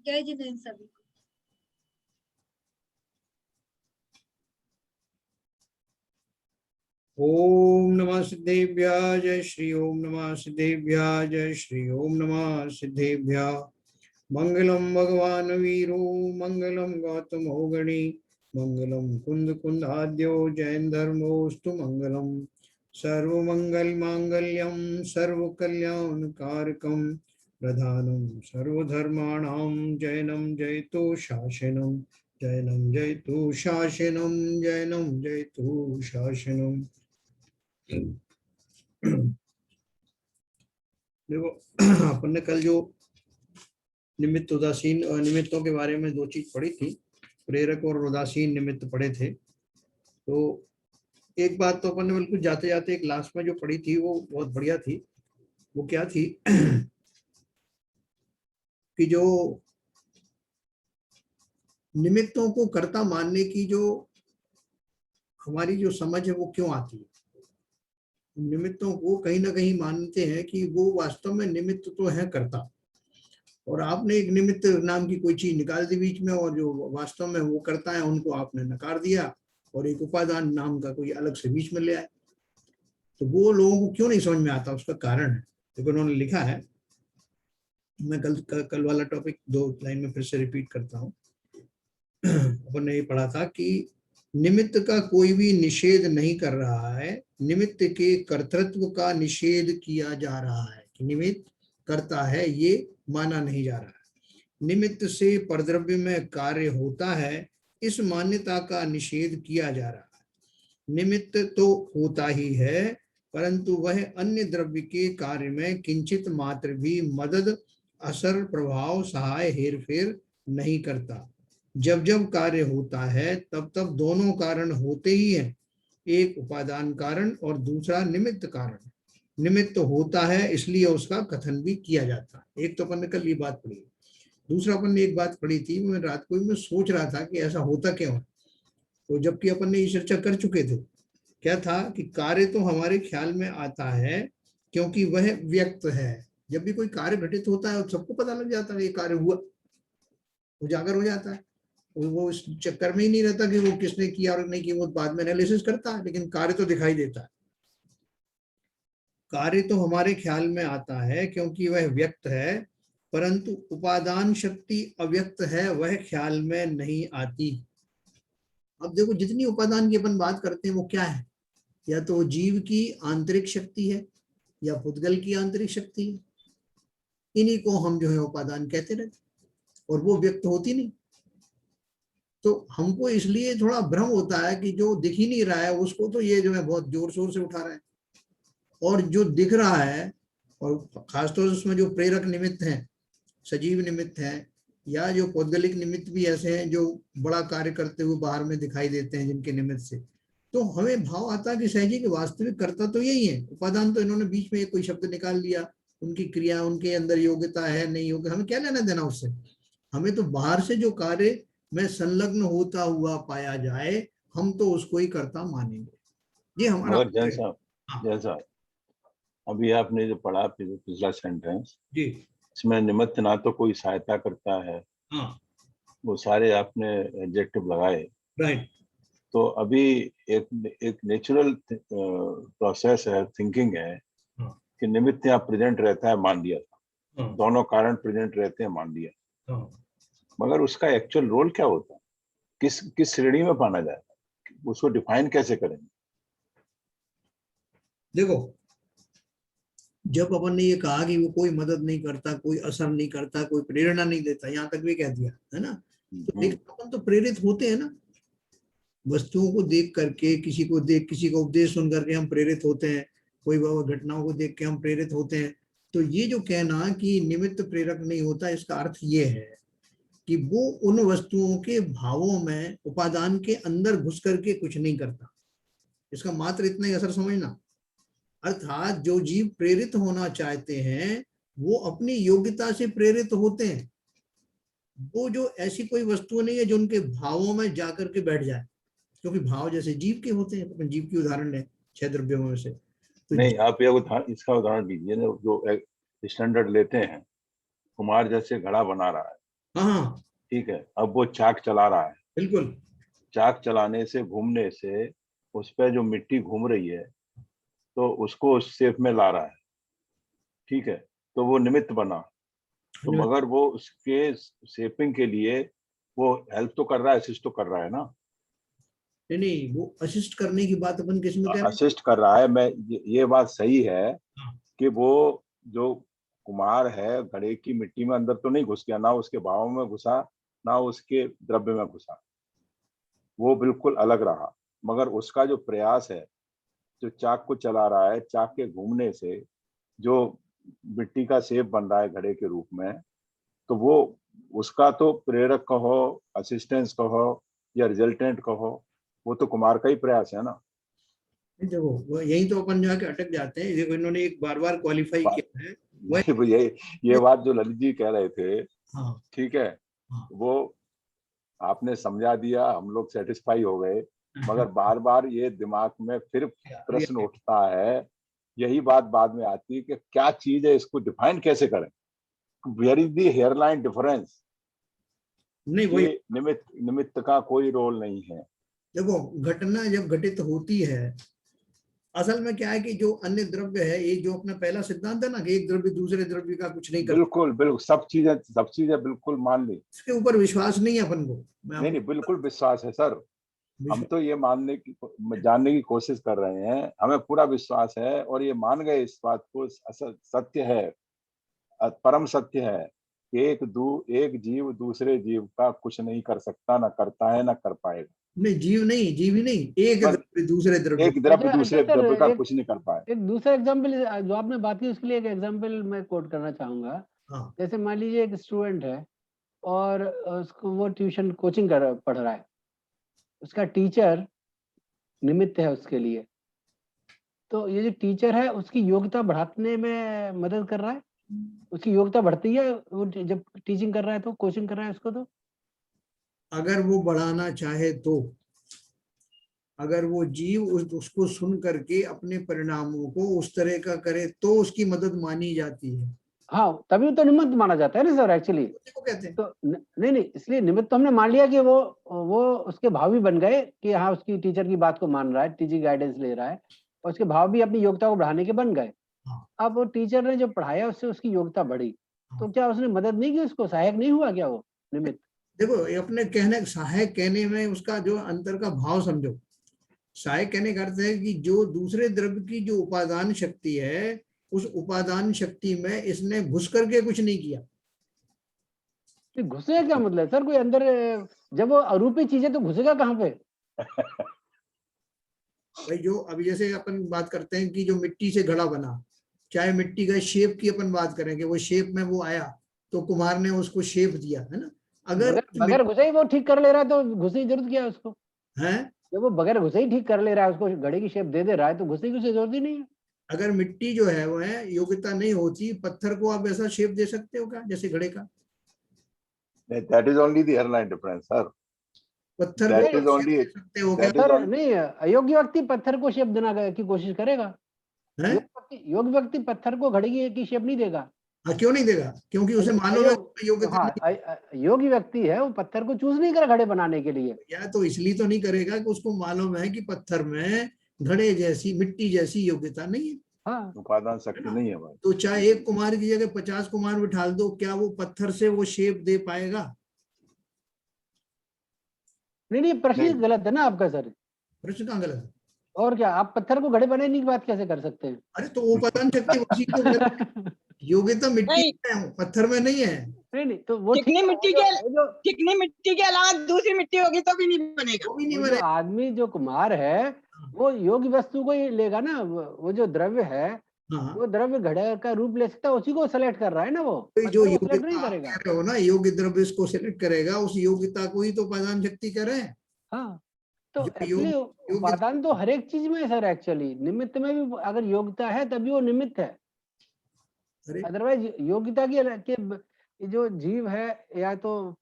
जय जिनेन्द्र सभी को। ओम नमः सिद्धेभ्यः जय श्री ओम नमः सिद्धेभ्यः जय श्री ओम नमः सिद्धेभ्यः। मंगलम भगवान वीरो मंगलम गौतमो गणी मंगलम कुंद कुंदाद्यो जैन धर्मोस्तु मंगलम सर्वमंगल मांगल्यम सर्वकल्याणकारकम प्रधानम सर्वधर्माणां जैनम जयतु शासनम जैनम जयतु शासनम जैनम जयतु शासनम। देखो अपन ने कल जो निमित्त उदासीन और निमित्तों के बारे में दो चीज पढ़ी थी, प्रेरक और उदासीन निमित्त पढ़े थे। तो एक बात तो अपन ने बिल्कुल जाते जाते एक लास्ट में जो पढ़ी थी वो बहुत बढ़िया थी। वो क्या थी कि जो निमित्तों को कर्ता मानने की जो हमारी जो समझ है वो क्यों आती है। निमित्तों को कहीं ना कहीं मानते हैं कि वो वास्तव में निमित्त तो है कर्ता, और आपने एक निमित्त नाम की कोई चीज निकाल दी बीच में, और जो वास्तव में वो करता है उनको आपने नकार दिया और एक उपादान नाम का कोई अलग से बीच में ले आए। तो वो लोगों को क्यों नहीं समझ में आता, उसका कारण है। तो उन्होंने लिखा है, मैं कल वाला टॉपिक दो लाइन में फिर से रिपीट करता हूँ। अपन ने ये पढ़ा था कि निमित्त का कोई भी निषेध नहीं कर रहा है, निमित्त के कर्तृत्व का निषेध किया जा रहा है कि निमित्त करता है ये माना नहीं जा रहा है। निमित्त से परद्रव्य में कार्य होता है, इस मान्यता का निषेध किया जा रहा है। निमित्त तो होता ही है, परंतु वह अन्य द्रव्य के कार्य में किंचित मात्र भी मदद, असर, प्रभाव, सहाय, हेरफेर नहीं करता। जब जब कार्य होता है तब तब दोनों कारण होते ही हैं, एक उपादान कारण और दूसरा निमित्त कारण। निमित्त होता है इसलिए उसका कथन भी किया जाता है। एक तो अपन ने कल ये बात पढ़ी। दूसरा अपन ने एक बात पढ़ी थी, मैं रात को मैं सोच रहा था कि ऐसा होता क्यों है, तो जबकि अपन ने ये चर्चा कर चुके थे। क्या था कि कार्य तो हमारे ख्याल में आता है क्योंकि वह व्यक्त है। जब भी कोई कार्य घटित होता है सबको पता लग जाता है ये कार्य हुआ, उजागर हो जाता है। वो इस चक्कर में ही नहीं रहता कि वो किसने किया और नहीं किया, वो बाद में एनालिसिस करता है, लेकिन कार्य तो दिखाई देता है। कार्य तो हमारे ख्याल में आता है क्योंकि वह व्यक्त है, परंतु उपादान शक्ति अव्यक्त है, वह ख्याल में नहीं आती। अब देखो जितनी उपादान की अपन बात करते हैं वो क्या है, या तो जीव की आंतरिक शक्ति है या पुद्गल की आंतरिक शक्ति है। इन्हीं को हम जो है उपादान कहते रहते, और वो व्यक्त होती नहीं। तो हमको इसलिए थोड़ा भ्रम होता है कि जो दिख ही नहीं रहा है उसको तो ये जो है बहुत जोर शोर से उठा रहा है, और जो दिख रहा है, और खासतौर से उसमें जो प्रेरक निमित्त हैं, सजीव निमित्त हैं, या जो पौद्गलिक निमित्त भी ऐसे हैं जो बड़ा कार्य करते हुए बाहर में दिखाई देते हैं जिनके निमित्त से, तो हमें भाव आता है कि सहजी के वास्तविक कर्ता तो यही है। उपादान तो इन्होंने बीच में कोई शब्द निकाल लिया, उनकी क्रिया, उनके अंदर योग्यता है नहीं योग्य, हमें क्या लेना देना उससे। हमें तो बाहर से जो कार्य में संलग्न होता हुआ पाया जाए हम तो उसको ही कर्ता मानेंगे, ये हमारा। मगर जैसा अभी आपने जो पढ़ा पिछला सेंटेंस जी, इसमें निमित्त ना तो कोई सहायता करता है, हाँ, वो सारे आपने एडजेक्टिव लगाए, राइट। तो अभी एक नेचुरल प्रोसेस है, थिंकिंग है कि निमित्त यहाँ प्रेजेंट रहता है, मान लिया था, दोनों कारण प्रेजेंट रहते हैं, मान लिया, मगर उसका एक्चुअल रोल क्या होता है, किस श्रेणी में माना जाएगा, उसको डिफाइन कैसे करेंगे। देखो जब अपन ने ये कहा कि वो कोई मदद नहीं करता, कोई असर नहीं करता, कोई प्रेरणा नहीं देता, यहाँ तक भी कह दिया है ना, तो अपन तो प्रेरित होते हैं ना, वस्तुओं को देख करके, किसी को देख, किसी का उपदेश सुन करके हम प्रेरित होते हैं, कोई घटनाओं को देख के हम प्रेरित होते हैं। तो ये जो कहना कि निमित्त प्रेरक नहीं होता, इसका अर्थ ये है कि वो उन वस्तुओं के भावों में उपादान के अंदर घुस करके कुछ नहीं करता। इसका मात्र इतना ही असर समझना, अर्थात जो जीव प्रेरित होना चाहते हैं वो अपनी योग्यता से प्रेरित होते हैं। वो जो ऐसी कोई वस्तु नहीं है जो उनके भावों में जाकर के बैठ जाए, क्योंकि भाव जैसे जीव के होते हैं। अपन जीव की उदाहरण है 6 द्रव्यों में से, तो नहीं, आप ये इसका उदाहरण दीजिए ना, जो स्टैंडर्ड लेते हैं, कुमार जैसे घड़ा बना रहा है, हाँ ठीक है, अब वो चाक चला रहा है, बिल्कुल। चाक चलाने से, घूमने से उस पर जो मिट्टी घूम रही है तो उसको उस शेप में ला रहा है, ठीक है, तो वो निमित्त बना। तो मगर वो उसके शेपिंग के लिए वो हेल्प तो कर रहा है, असिस्ट तो कर रहा है ना। नहीं नहीं, वो असिस्ट करने की बात अपन किस में कह रहे हैं? असिस्ट कर रहा है, मैं ये बात सही है हाँ, कि वो जो कुमार है घड़े की मिट्टी में अंदर तो नहीं घुस गया, ना उसके भाव में घुसा, ना उसके द्रव्य में घुसा, वो बिल्कुल अलग रहा। मगर उसका जो प्रयास है, जो चाक को चला रहा है, चाक के घूमने से जो मिट्टी का शेप बन रहा है घड़े के रूप में, तो वो उसका तो प्रेरक कहो, असिस्टेंस कहो या रिजल्टेंट कहो, वो तो कुमार का ही प्रयास है ना। देखो वो यही तो अपन जाके अटक जाते हैं। देखो इन्होंने एक बार बार क्वालिफाई बात किया है। वह नहीं, ये बात जो ललित जी कह रहे थे, हाँ ठीक है, हाँ वो आपने समझा दिया, हम लोग सेटिस्फाई हो गए। मगर बार बार ये दिमाग में फिर प्रश्न उठता है, यही बात बाद में आती है कि क्या चीज है, इसको डिफाइन कैसे करें, where is the hairline difference, नहीं कि वही। निमित्त निमित्त का कोई रोल नहीं है। देखो घटना जब घटित होती है, असल में क्या है कि जो अन्य द्रव्य है, ये जो अपना पहला सिद्धांत है ना कि एक द्रव्य दूसरे द्रव्य का कुछ नहीं करता, बिल्कुल बिल्कुल, सब चीजें बिल्कुल मान ली। इसके ऊपर विश्वास नहीं है अपन को। मैं नहीं नहीं, आपको बिल्कुल विश्वास है सर। हम विश्वास तो ये जानने की कोशिश कर रहे हैं, हमें पूरा विश्वास है और ये मान गए इस बात को, सत्य है, परम सत्य है कि एक जीव दूसरे जीव का कुछ नहीं कर सकता, ना करता है, ना कर पाएगा। नहीं, जीव नहीं, जीव ही नहीं, एक बस द्रव्य दूसरे द्रव्य। एक द्रव्य अच्छा अच्छा दूसरे सर, द्रव्य का एक कुछ नहीं कर पाए। एक दूसरा एग्जाम्पल जो आपने बात की उसके लिए एक एग्जाम्पल मैं कोट करना चाहूंगा। हाँ जैसे मान लीजिए एक स्टूडेंट है और उसको वो ट्यूशन कोचिंग कर पढ़ रहा है, उसका टीचर निमित्त है उसके लिए। तो ये जो टीचर है उसकी योग्यता बढ़ाने में मदद कर रहा है, उसकी योग्यता बढ़ती है वो जब टीचिंग कर रहा है, तो कोचिंग कर रहा है उसको। तो अगर वो बढ़ाना चाहे तो, अगर वो जीव उसको सुन करके अपने परिणामों को उस तरह का करे तो उसकी मदद मानी जाती है। हाँ, तभी तो निमित्त माना जाता है ना सर एक्चुअली। उसी को कहते हैं। तो नहीं नहीं, इसलिए निमित्त तो हमने मान लिया कि वो उसके भाव भी बन गए कि हाँ उसकी टीचर की बात को मान रहा है, टीचिंग गाइडेंस ले रहा है, और उसके भाव भी अपनी योग्यता को बढ़ाने के बन गए। हाँ अब वो टीचर ने जो पढ़ाया उससे उसकी योग्यता बढ़ी, तो हाँ। क्या उसने मदद नहीं की, उसको सहायक नहीं हुआ क्या वो निमित्त? देखो ये अपने कहने, सहायक कहने में उसका जो अंतर का भाव समझो। सहायक कहने का अर्थ है कि जो दूसरे द्रव्य की जो उपादान शक्ति है, उस उपादान शक्ति में इसने घुस करके कुछ नहीं किया। तो घुसेगा क्या मतलब सर, कोई अंदर जब वो अरूपी चीज है तो घुसेगा कहाँ पे? भाई जो अभी जैसे अपन बात करते हैं कि जो मिट्टी से घड़ा बना, चाहे मिट्टी का शेप की अपन बात करें कि वो शेप में वो आया, तो कुम्हार ने उसको शेप दिया है ना। अगर बगैर बगैर घुसे ही वो ठीक कर ले रहा है तो घुसे की जरूरत क्या है उसको? है, जब वो बगैर घुसे ही ठीक कर ले रहा है, उसको घड़ी की शेप दे रहा है, तो घुसे की उसे जरूरत ही नहीं है। अगर मिट्टी जो है वो है योग्यता नहीं होती, पत्थर को आप ऐसा शेप दे सकते हो क्या जैसे घड़े का? That is only the airline difference sir, पत्थर को दैट आप इज शेप ओनली दे सकते हो क्या? दैट इज सर ओनली नहीं, अयोग्य व्यक्ति पत्थर को शेप देना की कोशिश करेगा, है। योग्य व्यक्ति पत्थर को घड़ी की शेप नहीं देगा। हाँ क्यों नहीं देगा? क्योंकि उसे मालूम है कि योग्यता हाँ, नहीं योग्य व्यक्ति है वो पत्थर को चूज नहीं करेगा घड़े बनाने के लिए। है। या तो इसलिए तो नहीं करेगा कि उसको मालूम है कि पत्थर में घड़े जैसी, मिट्टी जैसी योग्यता नहीं है। हाँ, उपादान है शक्ति ना? नहीं है भाई। तो चाहे एक कुमार की जगह 50 कुमार बिठा दो, क्या वो पत्थर से वो शेप दे पाएगा? नहीं नहीं, प्रश्न ही नहीं गलत है ना आपका सर। प्रश्न कहाँ गलत है? और क्या, आप पत्थर को घड़े बनाने की बात कैसे कर सकते हैं? अरे तो वो उपादान शक्ति उसी को कहते हैं। योग्यता मिट्टी नहीं, में है, पत्थर में नहीं है। नहीं नहीं, तो वो ठीक चिकनी है, मिट्टी चिकनी मिट्टी के अलावा दूसरी मिट्टी होगी तो भी नहीं बनेगा। वो भी नहीं वो जो बने। आदमी जो कुम्हार है वो योग्य वस्तु को ही लेगा ना, वो जो द्रव्य है हाँ, वो द्रव्य घड़े का रूप ले सकता है, उसी को सेलेक्ट कर रहा है ना, वो तो जो पत्थर को सेलेक्ट योग्यता नहीं आप कह करेगा। रहे हो ना, योग्य द्रव्य इसको सिलेक्ट करेगा, उस योग्यता को ही तो उपादान शक्ति कह रहे हैं। हाँ, तो जो एक्चुअली योग्यता, उपादान तो हर एक चीज में है सर एक्चुअली, निमित्त में भी अगर योग्यता है तभी वो निमित्त है। अरे अदरवाइज योग्यता के जो जीव है, या तो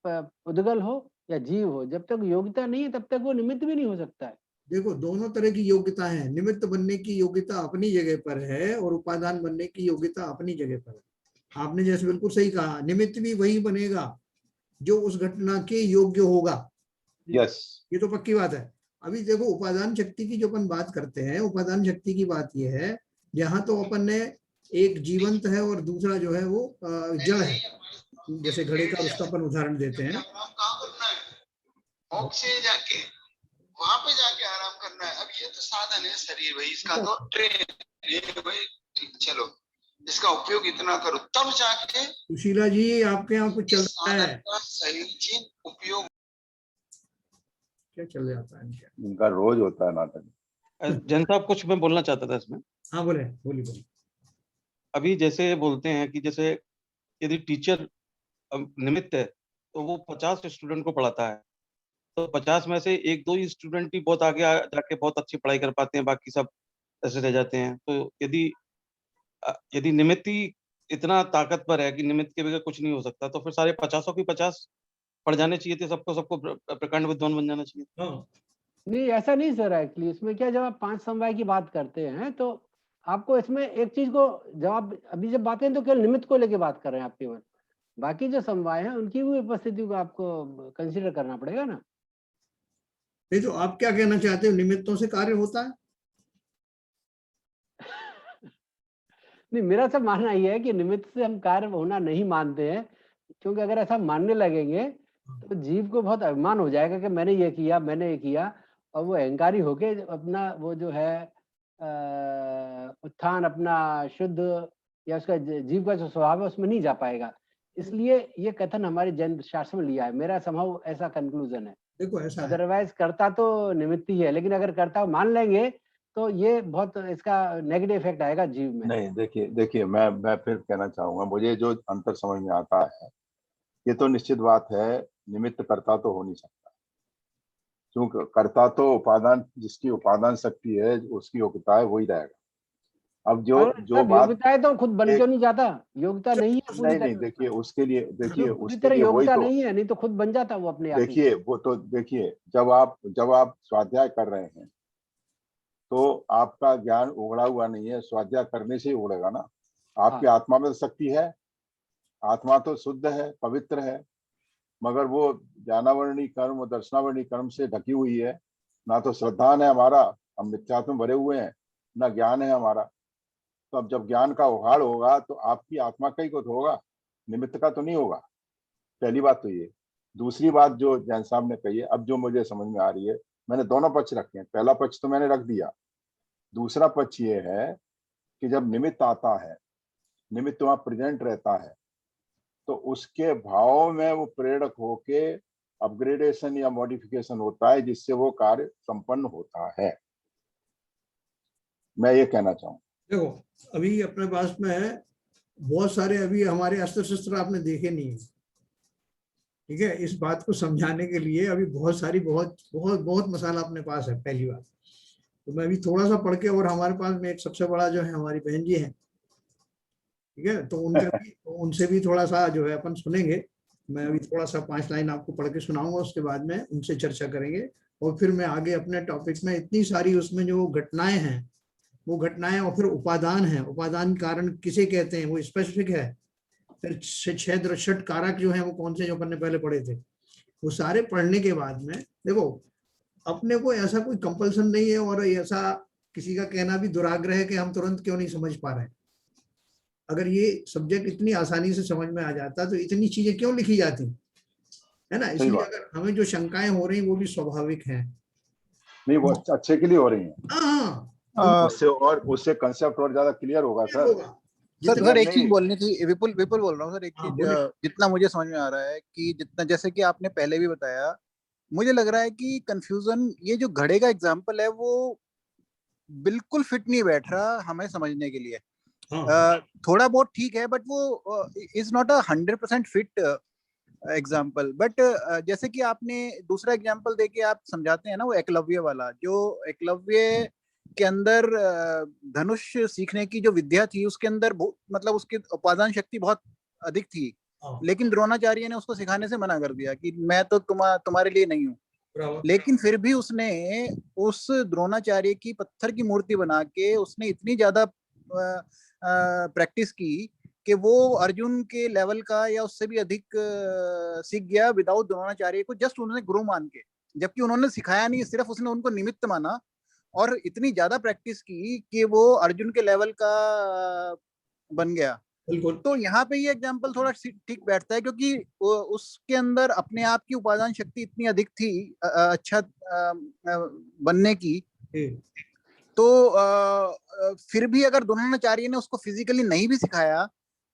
उद्गल हो या जीव हो, जब तक योग्यता नहीं है तब तक वो निमित्त भी नहीं हो सकता है। देखो दोनों तरह की योग्यता है। निमित्त बनने की योग्यता अपनी जगह पर है और उपादान बनने की योग्यता अपनी जगह पर है। आपने जैसे बिल्कुल सही कहा, निमित्त भी वही बनेगा जो उस घटना के योग्य होगा। यस, ये तो पक्की बात है। अभी देखो उपादान शक्ति की जो अपन बात करते हैं, उपादान शक्ति की बात ये है, यहाँ तो अपन ने एक जीवंत है और दूसरा जो है वो जड़ है। जैसे घड़े का उसका अपन उदाहरण देते हैं, मोक्ष से जाके वहां पे जाके आराम करना है। अब ये तो साधन है शरीर भाई, इसका तो ट्रेन है भाई, चलो इसका उपयोग इतना करो तब जाके। सुशीला जी आपके यहाँ कुछ चल रहा है? सही चीज उपयोग क्या चल जाता है इनका? इनका रोज होता है नाटक। जैन साहब कुछ मैं बोलना चाहता था इसमें। हाँ बोले, बोलिए। अभी जैसे बोलते हैं कि जैसे यदि टीचर निमित्त है तो वो 50 स्टूडेंट को पढ़ाता है, तो 50 में से 1-2 ही स्टूडेंट ही बहुत आगे जाके बहुत अच्छी पढ़ाई कर पाते हैं, बाकी सब ऐसे रह जाते हैं। तो यदि निमित्त ही इतना ताकतवर है कि निमित्त के बगैर कुछ नहीं हो सकता, तो फिर सारे 50 की 50 पढ़ जाने चाहिए थे, सबको प्रकांड विद्वान बन जाना चाहिए। नहीं ऐसा नहीं सर, एक्चुअली इसमें क्या, जब आप 5 समवाय की बात करते हैं तो आपको इसमें एक चीज को जवाब, अभी जब बात करें तो केवल निमित्त को लेके बात कर रहे हैं आप केवल, बाकी जो समवाय है उनकी भी उपस्थिति को आपको कंसीडर करना पड़ेगा ना। नहीं तो आप क्या कहना चाहते हो, निमित्तों से कार्य होता है? नहीं, मेरा सब मानना ये है कि निमित्त से हम कार्य होना नहीं मानते हैं, क्योंकि अगर ऐसा मानने लगेंगे तो जीव को बहुत अभिमान हो जाएगा कि मैंने ये किया, और वो अहंकारी होके अपना वो जो है उत्थान अपना शुद्ध या उसका जीव का जो स्वभाव है उसमें नहीं जा पाएगा। इसलिए ये कथन हमारे जैन शास्त्र में लिया है, मेरा संभव ऐसा कंक्लूजन है। देखो ऐसा है, अदरवाइज कर्ता तो निमित्त ही है, लेकिन अगर कर्ता मान लेंगे तो ये बहुत इसका नेगेटिव इफेक्ट आएगा जीव में। नहीं, देखिए मैं फिर कहना चाहूंगा, मुझे जो अंतर समझ में आता है, ये तो निश्चित बात है, निमित्त कर्ता तो हो नहीं सकता, क्योंकि कर्ता तो उपादान, जिसकी उपादान शक्ति है, उसकी योग्यता है, वही रहेगा। अब जो बात योग्यता है तो खुद बन क्यों नहीं जाता, योग्यता नहीं है पूरी तरह। नहीं, देखिए उसके लिए पूरी उसके तरह लिए वही योग्यता तो, नहीं है, नहीं तो खुद बन जाता वो अपने आप ही। देखिए वो तो देखिए, जब आप स्वाध्याय कर रहे हैं तो आपका ज्ञान उगड़ा हुआ नहीं है, स्वाध्याय करने से ही उगड़ेगा ना। आपकी आत्मा में तो शक्ति है, आत्मा तो शुद्ध है, पवित्र है, मगर वो ज्ञानावरणी कर्म और दर्शनावरणी कर्म से ढकी हुई है। ना तो श्रद्धान है हमारा, हम मिथ्यात्व में भरे हुए हैं, ना ज्ञान है हमारा। तो अब जब ज्ञान का उघाड़ होगा तो आपकी आत्मा का ही कुछ होगा, निमित्त का तो नहीं होगा। पहली बात तो ये। दूसरी बात जो जैन साहब ने कही है, अब जो मुझे समझ में आ रही है, मैंने दोनों पक्ष रखे हैं। पहला पक्ष तो मैंने रख दिया, दूसरा पक्ष ये है कि जब निमित्त आता है, निमित्त वहां प्रेजेंट रहता है, तो उसके भाव में वो प्रेरक होके अपग्रेडेशन या मॉडिफिकेशन होता है, जिससे वो कार्य संपन्न होता है। मैं ये कहना चाहूँ। देखो अभी अपने पास में बहुत सारे अभी हमारे अस्त्र शस्त्र आपने देखे नहीं है, ठीक है। इस बात को समझाने के लिए अभी बहुत मसाला अपने पास है। पहली बात तो मैं अभी थोड़ा सा पढ़ के, और हमारे पास में एक सबसे बड़ा जो है हमारी बहन जी है, ठीक है, तो उनसे भी थोड़ा सा जो है अपन सुनेंगे। मैं अभी थोड़ा सा 5 लाइन आपको पढ़ के सुनाऊंगा, उसके बाद में उनसे चर्चा करेंगे, और फिर मैं आगे अपने टॉपिक में इतनी सारी उसमें जो घटनाएं हैं, वो घटनाएं, और फिर उपादान है, उपादान कारण किसे कहते हैं वो स्पेसिफिक है। फिर 6 दृष्ट कारक जो है वो कौन से, जो अपन ने पहले पढ़े थे, वो सारे पढ़ने के बाद में देखो अपने को ऐसा कोई कंपल्सन नहीं है, और ऐसा किसी का कहना भी दुराग्रह है कि हम तुरंत क्यों नहीं समझ पा रहे हैं। अगर ये सब्जेक्ट इतनी आसानी से समझ में आ जाता तो इतनी चीजें क्यों लिखी जाती है ना। इसलिए अगर हमें जो शंकाएं हो रही वो भी स्वाभाविक हैं, नहीं वो अच्छे के लिए हो रही हैं। उससे कंसेप्ट और ज्यादा क्लियर होगा सर। सर एक चीज बोलनी थी, विपुल बोल रहा हूँ सर। एक चीज जितना मुझे समझ में आ रहा है कि जितना, जैसे कि आपने पहले भी बताया, मुझे लग रहा है कि कंफ्यूजन, ये जो घड़े का एग्जांपल है वो बिल्कुल फिट नहीं बैठ रहा हमें समझने के लिए। थोड़ा बहुत ठीक है, बट वो is not 100% fit example. But जैसे कि आपने दूसरा एग्जाम्पल देके आप समझाते हैं ना, वो एकलव्य वाला, जो एकलव्य के अंदर धनुष सीखने की जो विद्या थी, उसके अंदर मतलब उसकी उपादान शक्ति बहुत अधिक थी, लेकिन द्रोणाचार्य ने उसको सिखाने से मना कर दिया कि मैं तो तुम्हारे लिए नहीं हूँ। लेकिन फिर भी उसने उस द्रोणाचार्य की पत्थर की मूर्ति बना के उसने इतनी ज्यादा प्रैक्टिस की कि वो अर्जुन के लेवल का या उससे भी अधिक सीख गया विदाउट द्रोणाचार्य को, जस्ट उन्होंने गुरु मान के, जबकि उन्होंने सिखाया नहीं, सिर्फ उसने उनको निमित्त माना और इतनी ज्यादा प्रैक्टिस की कि वो अर्जुन के लेवल का बन गया। बिल्कुल। तो यहाँ पे ये एग्जाम्पल थोड़ा ठीक बैठता है, क्योंकि उसके अंदर अपने आप की उपादान शक्ति इतनी अधिक थी अच्छा बनने की। तो फिर भी अगर द्रोणाचार्य ने उसको फिजिकली नहीं भी सिखाया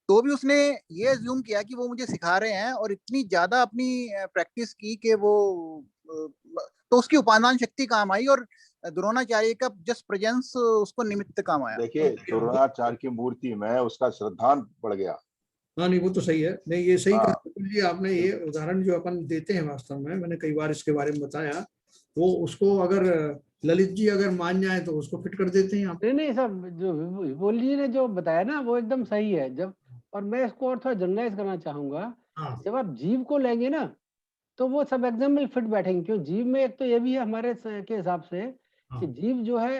तो भी उसने ये अज्यूम किया कि वो मुझे सिखा रहे हैं, और इतनी ज्यादा अपनी प्रैक्टिस की कि वो तो उसकी उपादान शक्ति काम आई और द्रोणाचार्य का जस्ट प्रेजेंस उसको निमित्त काम आया। देखिए द्रोणाचार्य की मूर्ति में उसका श्रद्धांत बढ़ गया। हाँ नहीं वो तो सही है, नहीं ये सही हाँ। कहा जी आपने। ये उदाहरण जो अपन देते हैं वास्तव में, मैंने कई बार इसके बारे में बताया, वो उसको अगर ललित जी अगर मान जाए तो उसको फिट कर देते हैं आप। नहीं सब जो विपुल जी ने जो बताया ना वो एकदम सही है। जब, और मैं इसको और थोड़ा जनरलाइज करना चाहूंगा, जब आप जीव को लेंगे ना तो वो सब एग्जाम्पल फिट बैठेंगे, क्योंकि जीव में एक तो ये भी है हमारे के हिसाब से कि जीव जो है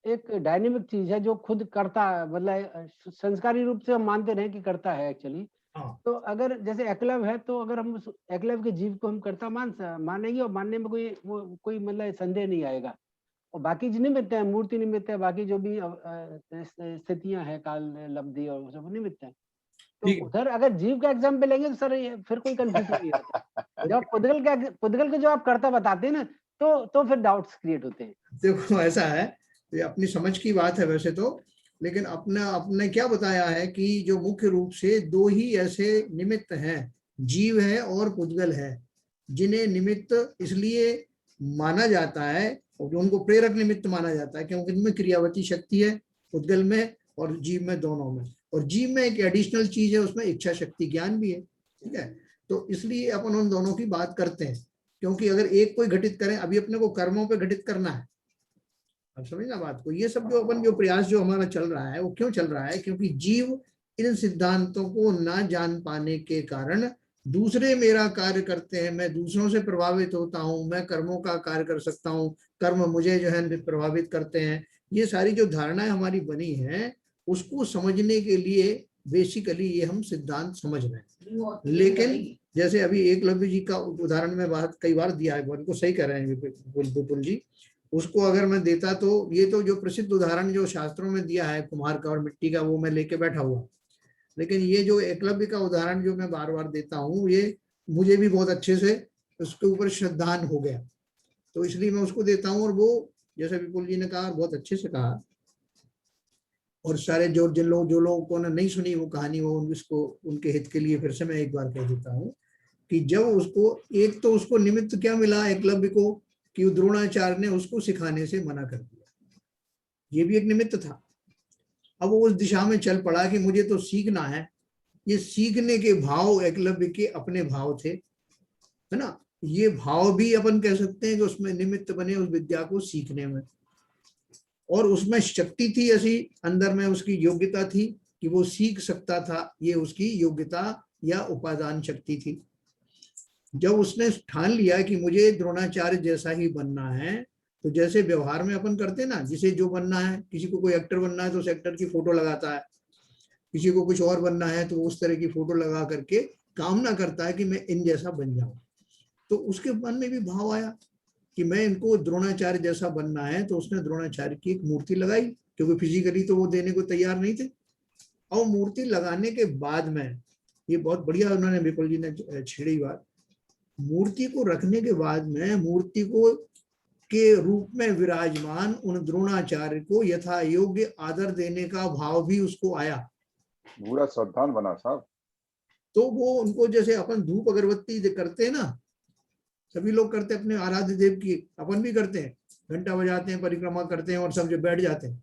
एक डायनेमिक चीज है जो खुद करता है, मतलब संस्कारी रूप से हम मानते रहे कि करता है एक्चुअली। तो अगर जैसे एकलव्य है तो अगर हम उस एकलव्य के जीव को हम करता मानेंगे और मानने में कोई मतलब संदेह नहीं आएगा। और बाकी जो निमित्त है, मूर्ति निमित्त है, बाकी जो भी स्थितियां हैं काल लब्धि और सब निमित्त है। तो उधर अगर जीव का एग्जाम्पल लेंगे तो सर फिर कोई कंफ्यूजन नहीं आता। जब पुद्गल के जो आप कर्ता बताते हैं ना तो फिर डाउट्स क्रिएट होते हैं। देखो ऐसा है, ये अपनी समझ की बात है वैसे तो, लेकिन अपने क्या बताया है कि जो मुख्य रूप से दो ही ऐसे निमित्त हैं, जीव है और पुद्गल है, जिन्हें निमित्त इसलिए माना जाता है और उनको प्रेरक निमित्त माना जाता है क्योंकि इनमें क्रियावती शक्ति है, पुद्गल में और जीव में, दोनों में। और जीव में एक एडिशनल चीज है, उसमें इच्छा शक्ति ज्ञान भी है, ठीक है। तो इसलिए अपन उन दोनों की बात करते हैं, क्योंकि अगर एक कोई घटित करें, अभी अपने को कर्मों पे घटित करना है, अब समझना बात को। ये सब जो अपन जो प्रयास जो हमारा चल रहा है वो क्यों चल रहा है, क्योंकि जीव इन सिद्धांतों को ना जान पाने के कारण दूसरे मेरा कार्य करते हैं, मैं दूसरों से प्रभावित होता हूँ, मैं कर्मों का कार्य कर सकता हूँ, कर्म मुझे जो है प्रभावित करते हैं, ये सारी जो धारणाएं हमारी बनी है उसको समझने के लिए बेसिकली ये हम सिद्धांत समझ रहे हैं। लेकिन जैसे अभी एकलव्य जी का उदाहरण में बात कई बार दिया है, उनको सही कह रहे हैं विपुल जी, उसको अगर मैं देता तो ये तो जो प्रसिद्ध उदाहरण जो शास्त्रों में दिया है कुम्हार का और मिट्टी का, वो मैं लेके बैठा हुआ, लेकिन ये जो एकलव्य का उदाहरण जो मैं बार बार देता हूँ, ये मुझे भी बहुत अच्छे से उसके ऊपर श्रद्धान हो गया, तो इसलिए मैं उसको देता हूँ। और वो जैसे विपुल जी ने कहा, बहुत अच्छे से कहा, और सारे जो लोगों ने नहीं सुनी वो कहानी, वो इसको उनके हित के लिए फिर से मैं एक बार कह देता हूँ कि जब उसको एक तो उसको निमित्त क्या मिला एकलव्य को कि द्रोणाचार्य ने उसको सिखाने से मना कर दिया, ये भी एक निमित्त था। अब वो उस दिशा में चल पड़ा कि मुझे तो सीखना है, ये सीखने के भाव एकलव्य के अपने भाव थे, है ना। ये भाव भी अपन कह सकते हैं कि उसमें निमित्त बने उस विद्या को सीखने में, और उसमें शक्ति थी ऐसी अंदर में, उसकी योग्यता थी कि वो सीख सकता था, ये उसकी योग्यता या उपादान शक्ति थी। जब उसने ठान लिया कि मुझे द्रोणाचार्य जैसा ही बनना है, तो जैसे व्यवहार में अपन करते ना, जिसे जो बनना है, किसी को कोई एक्टर बनना है तो उस एक्टर की फोटो लगाता है, किसी को कुछ और बनना है तो उस तरह की फोटो लगा करके कामना करता है कि मैं इन जैसा बन जाऊं। तो उसके मन में भी भाव आया कि मैं इनको द्रोणाचार्य जैसा बनना है, तो उसने द्रोणाचार्य की एक मूर्ति लगाई, क्योंकि फिजिकली तो वो देने को तैयार नहीं थे। और मूर्ति लगाने के बाद में, ये बहुत बढ़िया उन्होंने विपुल जी ने छेड़ी बात, मूर्ति को रखने के बाद में मूर्ति को के रूप में विराजमान उन द्रोणाचार्य को यथा योग्य आदर देने का भाव भी उसको आया, पूरा श्रद्धान बना साहब। तो वो उनको जैसे अपन धूप अगरबत्ती करते हैं ना, सभी लोग करते हैं अपने आराध्य देव की, अपन भी करते हैं, घंटा बजाते हैं, परिक्रमा करते हैं और सब जो बैठ जाते हैं,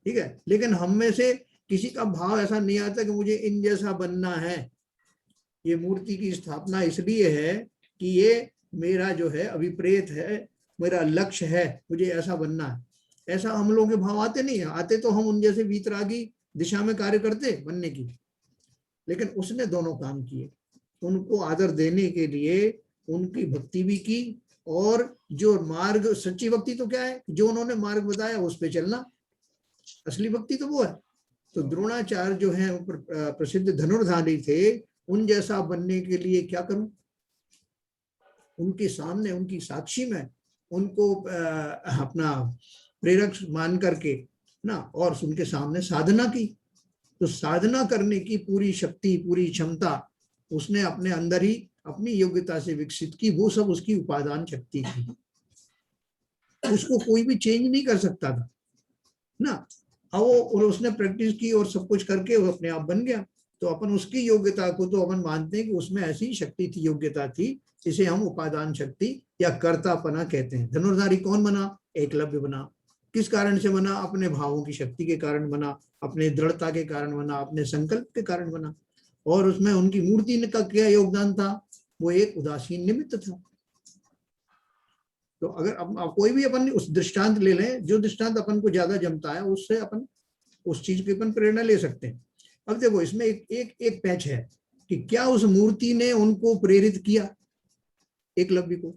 ठीक है। लेकिन हम में से किसी का भाव ऐसा नहीं आता कि मुझे इन जैसा बनना है। ये मूर्ति की स्थापना इसलिए है कि ये मेरा जो है अभिप्रेत है, मेरा लक्ष्य है, मुझे ऐसा बनना है। ऐसा हम लोगों के भाव आते नहीं है, आते तो हम उन जैसे वीतरागी दिशा में कार्य करते बनने की। लेकिन उसने दोनों काम किए, उनको आदर देने के लिए उनकी भक्ति भी की, और जो मार्ग, सच्ची भक्ति तो क्या है, जो उन्होंने मार्ग बताया उस पे चलना, असली भक्ति तो वो है। तो द्रोणाचार्य जो है प्रसिद्ध धनुर्धारी थे, उन जैसा बनने के लिए क्या करूं? उनके सामने, उनकी साक्षी में उनको अपना प्रेरक मान करके ना, और उनके सामने साधना की। तो साधना करने की पूरी शक्ति, पूरी क्षमता उसने अपने अंदर ही अपनी योग्यता से विकसित की। वो सब उसकी उपादान शक्ति थी, उसको कोई भी चेंज नहीं कर सकता था ना। अब वो, और उसने प्रैक्टिस की और सब कुछ करके वो अपने आप बन गया। तो अपन उसकी योग्यता को तो अपन मानते हैं कि उसमें ऐसी शक्ति थी, योग्यता थी, जिसे हम उपादान शक्ति या कर्तापना कहते हैं। धनुर्धारी कौन बना? एकलव्य बना। किस कारण से बना? अपने भावों की शक्ति के कारण बना, अपने दृढ़ता के कारण बना, अपने संकल्प के कारण बना। और उसमें उनकी मूर्ति का क्या योगदान था? वो एक उदासीन निमित्त था। तो अगर अब कोई भी अपन उस दृष्टांत ले लें, जो दृष्टांत अपन को ज्यादा जमता है, उससे अपन उस चीज की अपन प्रेरणा ले सकते हैं। अब देखो, इसमें एक पैच है कि क्या उस मूर्ति ने उनको प्रेरित किया, एकलव्य को?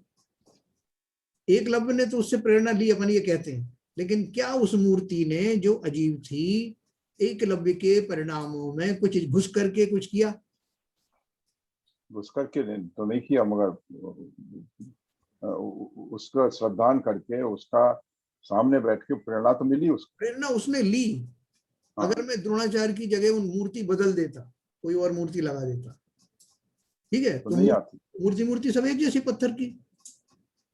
एकलव्य ने तो उससे प्रेरणा ली, अपन ये कहते हैं, लेकिन क्या उस मूर्ति ने, जो अजीब थी, एकलव्य के परिणामों में कुछ घुस करके कुछ किया? घुस करके तो नहीं किया, मगर उसका श्रद्धान करके उसका सामने बैठ के प्रेरणा तो मिली उसको। प्रेरणा उसने ली। अगर मैं द्रोणाचार्य की जगह उन मूर्ति बदल देता, कोई और मूर्ति लगा देता, ठीक है, तो नहीं आती। मूर्ति सब एक जैसी पत्थर की,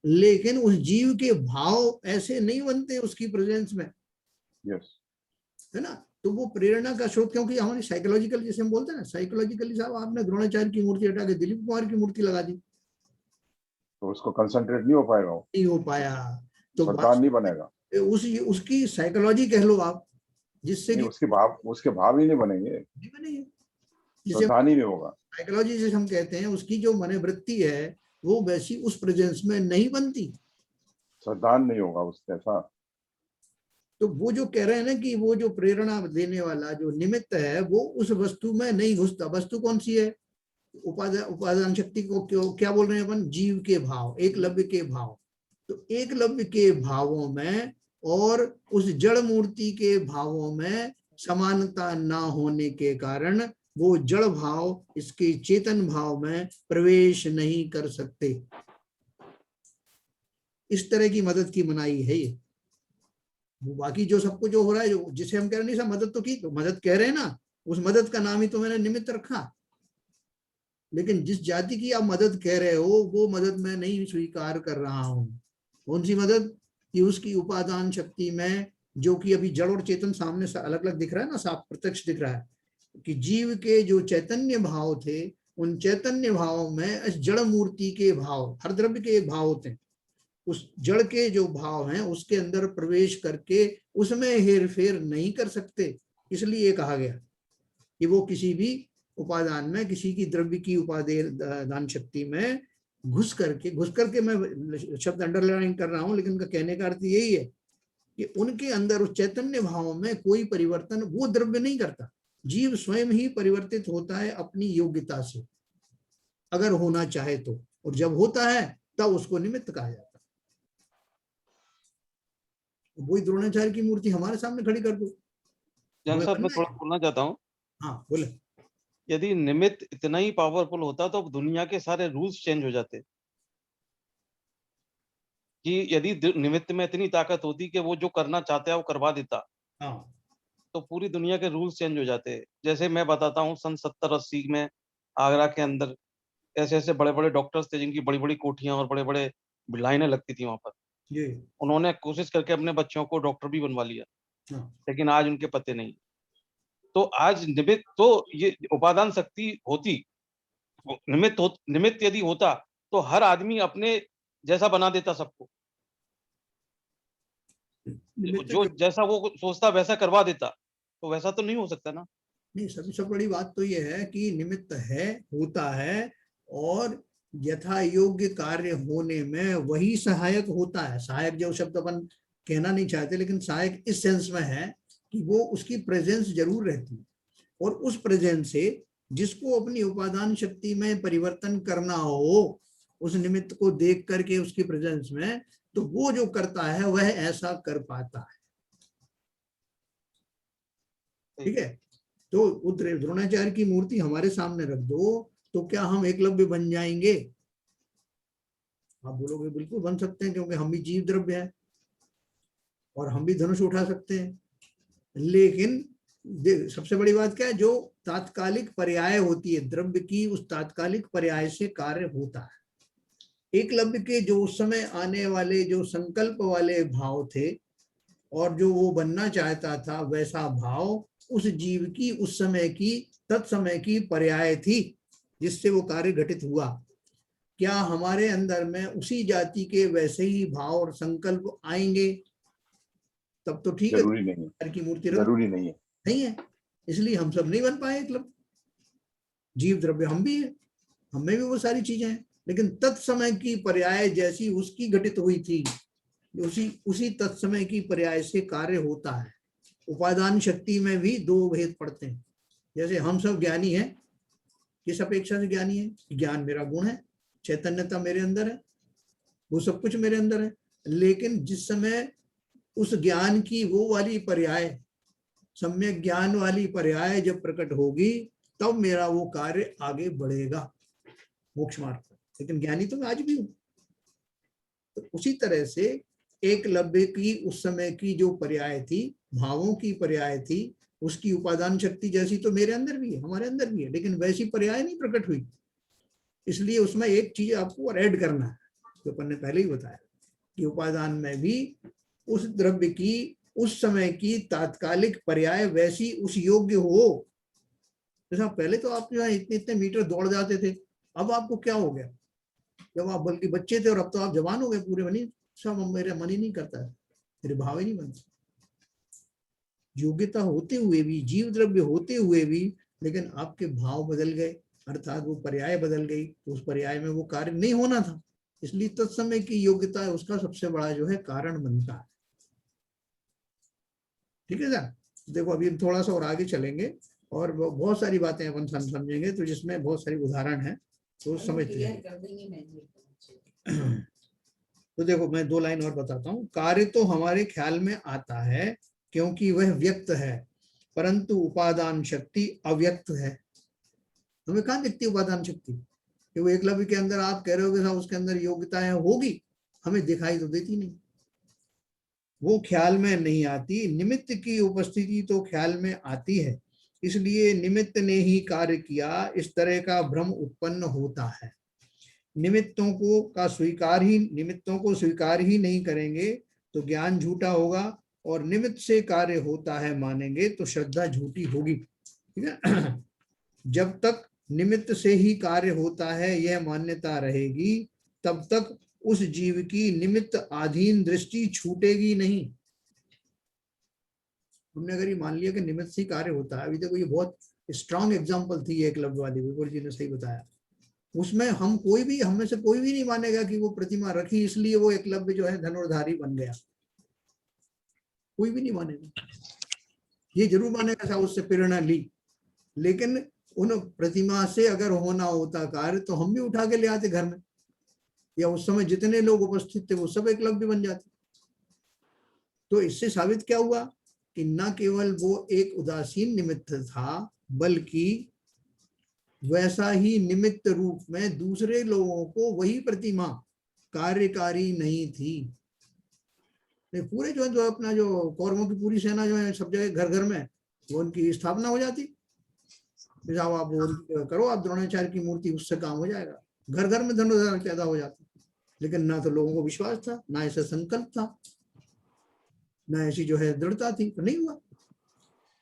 लेकिन उस जीव के भाव ऐसे नहीं बनते उसकी प्रेजेंस में। यस, है ना। तो वो प्रेरणा का स्रोत, क्योंकि हमारी साइकोलॉजिकल, जैसे हम बोलते हैं ना, साइकोलॉजिकली साहब आपने द्रोणाचार्य की मूर्ति हटा के दिलीप कुमार की मूर्ति लगा दी, तो उसको कंसंट्रेट नहीं हो पाएगा, नहीं हो पाया। तो श्रद्धान नहीं बनेगा। उसकी साइकोलॉजी कह लो आप, जिससे कि उसके भाव ही नहीं बनेंगे, नहीं बनेंगे, श्रद्धान ही नहीं होगा। साइकोलॉजी से हम कहते हैं उसकी जो मनोवृत्ति है वो वैसी उस प्रेजेंस में नहीं बनती, श्रद्धान नहीं होगा उसके साथ। तो वो जो कह रहे हैं ना कि वो जो प्रेरणा देने वाला जो निमित्त है वो उस वस्तु में नहीं घुसता। वस्तु कौन सी है? उपादान शक्ति को क्या बोल रहे हैं अपन? जीव के भाव, एकलव्य के भाव। तो एकलव्य के भावों में और उस जड़ मूर्ति के भावों में समानता ना होने के कारण वो जड़ भाव इसके चेतन भाव में प्रवेश नहीं कर सकते। इस तरह की मदद की मनाही है ये। वो बाकी जो सब कुछ जो हो रहा है, जो जिसे हम कह रहे नहीं सब मदद तो की, तो मदद कह रहे हैं ना, उस मदद का नाम ही तो मैंने निमित्त रखा। लेकिन जिस जाति की आप मदद कह रहे हो वो मदद मैं नहीं स्वीकार कर रहा हूं। कौन सी मदद? कि उसकी उपादान शक्ति में, जो कि अभी जड़ और चेतन सामने अलग अलग दिख रहा है ना, साफ प्रत्यक्ष दिख रहा है, कि जीव के जो चैतन्य भाव थे, उन चैतन्य भावों में इस जड़ मूर्ति के भाव, हर द्रव्य के भाव होते हैं, उस जड़ के जो भाव हैं उसके अंदर प्रवेश करके उसमें हेर फेर नहीं कर सकते। इसलिए कहा गया कि वो किसी भी उपादान में, किसी की द्रव्य की उपादान शक्ति में घुस करके मैं शब्द अंडरलाइन कर रहा हूं, लेकिन उनका कहने का अर्थ यही है कि उनके अंदर उस चैतन्य भाव में कोई परिवर्तन वो द्रव्य नहीं करता। जीव स्वयं ही परिवर्तित होता है अपनी योग्यता से, अगर होना चाहे तो, और जब होता है तब उसको निमित्त कहा जाता है। वही द्रोणाचार्य की मूर्ति हमारे सामने खड़ी कर दो। जान साहब, मैं थोड़ा बोलना चाहता हूँ। हाँ बोले। यदि निमित्त इतना ही पावरफुल होता तो दुनिया के सारे रूल्स चेंज हो जाते। कि यदि निमित्त में इतनी ताकत होती कि वो जो करना चाहता है वो करवा देता, तो पूरी दुनिया के रूल्स चेंज हो जाते। जैसे मैं बताता हूँ, सन 70-80 में आगरा के अंदर ऐसे ऐसे बड़े बड़े डॉक्टर्स थे जिनकी बड़ी बड़ी कोठियां और बड़े बड़े लाइनें लगती थी वहां पर। उन्होंने कोशिश करके अपने बच्चों को डॉक्टर भी बनवा लिया, लेकिन आज उनके पते नहीं। तो आज निमित्त, तो ये उपादान शक्ति होती, निमित्त यदि होता तो हर आदमी अपने जैसा बना देता सबको, जो जैसा वो सोचता वैसा करवा देता। तो वैसा तो नहीं हो सकता ना। नहीं, सबसे बड़ी बात तो ये है कि निमित्त है, होता है, और यथा योग्य कार्य होने में वही सहायक होता है। सहायक जो शब्द अपन कहना नहीं चाहते, लेकिन सहायक इस सेंस में है कि वो उसकी प्रेजेंस जरूर रहती है, और उस प्रेजेंस से जिसको अपनी उपादान शक्ति में परिवर्तन करना हो, उस निमित्त को देख करके उसकी प्रेजेंस में, तो वो जो करता है वह ऐसा कर पाता है। ठीक है, तो द्रोणाचार्य की मूर्ति हमारे सामने रख दो तो क्या हम एकलव्य बन जाएंगे? आप बोलोगे बिल्कुल बन सकते हैं, क्योंकि हम भी जीव द्रव्य है और हम भी धनुष उठा सकते हैं। लेकिन सबसे बड़ी बात क्या है, जो तात्कालिक पर्याय होती है द्रव्य की, उस तात्कालिक पर्याय से कार्य होता है। एकलव्य के जो उस समय आने वाले जो संकल्प वाले भाव थे और जो वो बनना चाहता था, वैसा भाव उस जीव की उस समय की तत्समय की पर्याय थी जिससे वो कार्य घटित हुआ। क्या हमारे अंदर में उसी जाति के वैसे ही भाव और संकल्प आएंगे? तब तो ठीक है, जरूरी नहीं है, की मूर्ति जरूरी नहीं है, नहीं है। इसलिए हम सब नहीं बन पाए एकलव्य। जीव द्रव्य हम भी है, हमें भी वो सारी चीजें हैं, लेकिन तत्समय की पर्याय जैसी उसकी घटित हुई थी, उसी तत्समय की पर्याय से कार्य होता है। उपादान शक्ति में भी दो भेद पड़ते हैं। जैसे हम सब ज्ञानी हैं, किस अपेक्षा से ज्ञानी है? ज्ञान मेरा गुण है, चैतन्यता मेरे अंदर है, वो सब कुछ मेरे अंदर है। लेकिन जिस समय उस ज्ञान की वो वाली पर्याय, सम्यक ज्ञान वाली पर्याय जब प्रकट होगी, तब मेरा वो कार्य आगे बढ़ेगा मोक्ष मार्ग पर। लेकिन ज्ञानी तो मैं आज भी हूं। तो उसी तरह से एकलव्य की उस समय की जो पर्याय थी, भावों की पर्याय थी, उसकी उपादान शक्ति जैसी तो मेरे अंदर भी है, हमारे अंदर भी है, लेकिन वैसी पर्याय नहीं प्रकट हुई। इसलिए उसमें एक चीज आपको और ऐड करना है, जो अपन ने पहले ही बताया कि उपादान में भी उस द्रव्य की उस समय की तात्कालिक पर्याय वैसी उस योग्य हो। जैसा पहले तो आप जो है इतने इतने मीटर दौड़ जाते थे, अब आपको क्या हो गया? जब आप बल्कि बच्चे थे और अब तो आप जवान हो गए पूरे। बनी सब मेरा मन ही नहीं करता है, मेरे भाव ही नहीं बनते। योग्यता होते हुए भी, जीव द्रव्य होते हुए भी, लेकिन आपके भाव बदल गए, अर्थात वो पर्याय बदल गई, तो उस पर्याय में वो कार्य नहीं होना था। इसलिए तत्समय की योग्यता है उसका सबसे बड़ा जो है कारण बनता है। ठीक है सर? देखो अभी थोड़ा सा और आगे चलेंगे और बहुत सारी बातें अपन समझेंगे, तो जिसमें बहुत सारी उदाहरण है तो समझते हैं। तो देखो मैं 2 लाइन और बताता हूँ। कार्य तो हमारे ख्याल में आता है क्योंकि वह व्यक्त है, परंतु उपादान शक्ति अव्यक्त है। हमें कहाँ दिखती उपादान शक्ति? कि वो एकलव्य के अंदर आप कह रहे हो कि साहब उसके अंदर योग्यताएं होगी, हमें दिखाई तो देती नहीं, वो ख्याल में नहीं आती। निमित्त की उपस्थिति तो ख्याल में आती है, इसलिए निमित्त ने ही कार्य किया, इस तरह का भ्रम उत्पन्न होता है। निमित्तों को स्वीकार ही नहीं करेंगे तो ज्ञान झूठा होगा, और निमित्त से कार्य होता है मानेंगे तो श्रद्धा झूठी होगी। ठीक है? जब तक निमित्त से ही कार्य होता है यह मान्यता रहेगी, तब तक उस जीव की निमित्त अधीन दृष्टि छूटेगी नहीं। हमने अगर ये मान लिया कि निमित्त से कार्य होता है, अभी देखो ये बहुत स्ट्रांग एग्जांपल थी एकलव्य वाली, विपुल जी ने सही बताया। उसमें हम कोई भी, हम में से कोई भी नहीं मानेगा कि वो प्रतिमा रखी इसलिए वो एकलव्य जो है धनुर्धारी बन गया। कोई भी नहीं मानेगा। ये जरूर मानेगा साहब उससे प्रेरणा ली, लेकिन उन प्रतिमा से अगर होना होता कार्य तो हम भी उठा के ले आते घर में, या उस समय जितने लोग उपस्थित थे वो सब एकलव्य बन जाते। तो इससे साबित क्या हुआ कि न केवल वो एक उदासीन निमित्त था, बल्कि वैसा ही निमित्त रूप में दूसरे लोगों को वही प्रतिमा कार्यकारी नहीं थी। पूरे जो अपना जो कौरवों की पूरी सेना जो है सब जगह घर घर में वो उनकी स्थापना हो जाती। आप करो आप द्रोणाचार्य की मूर्ति, उससे काम हो जाएगा। घर घर में धनुर्धारी पैदा हो जाता। लेकिन ना तो लोगों को विश्वास था, ना ऐसा संकल्प था, ना ऐसी जो है दृढ़ता थी, तो नहीं हुआ।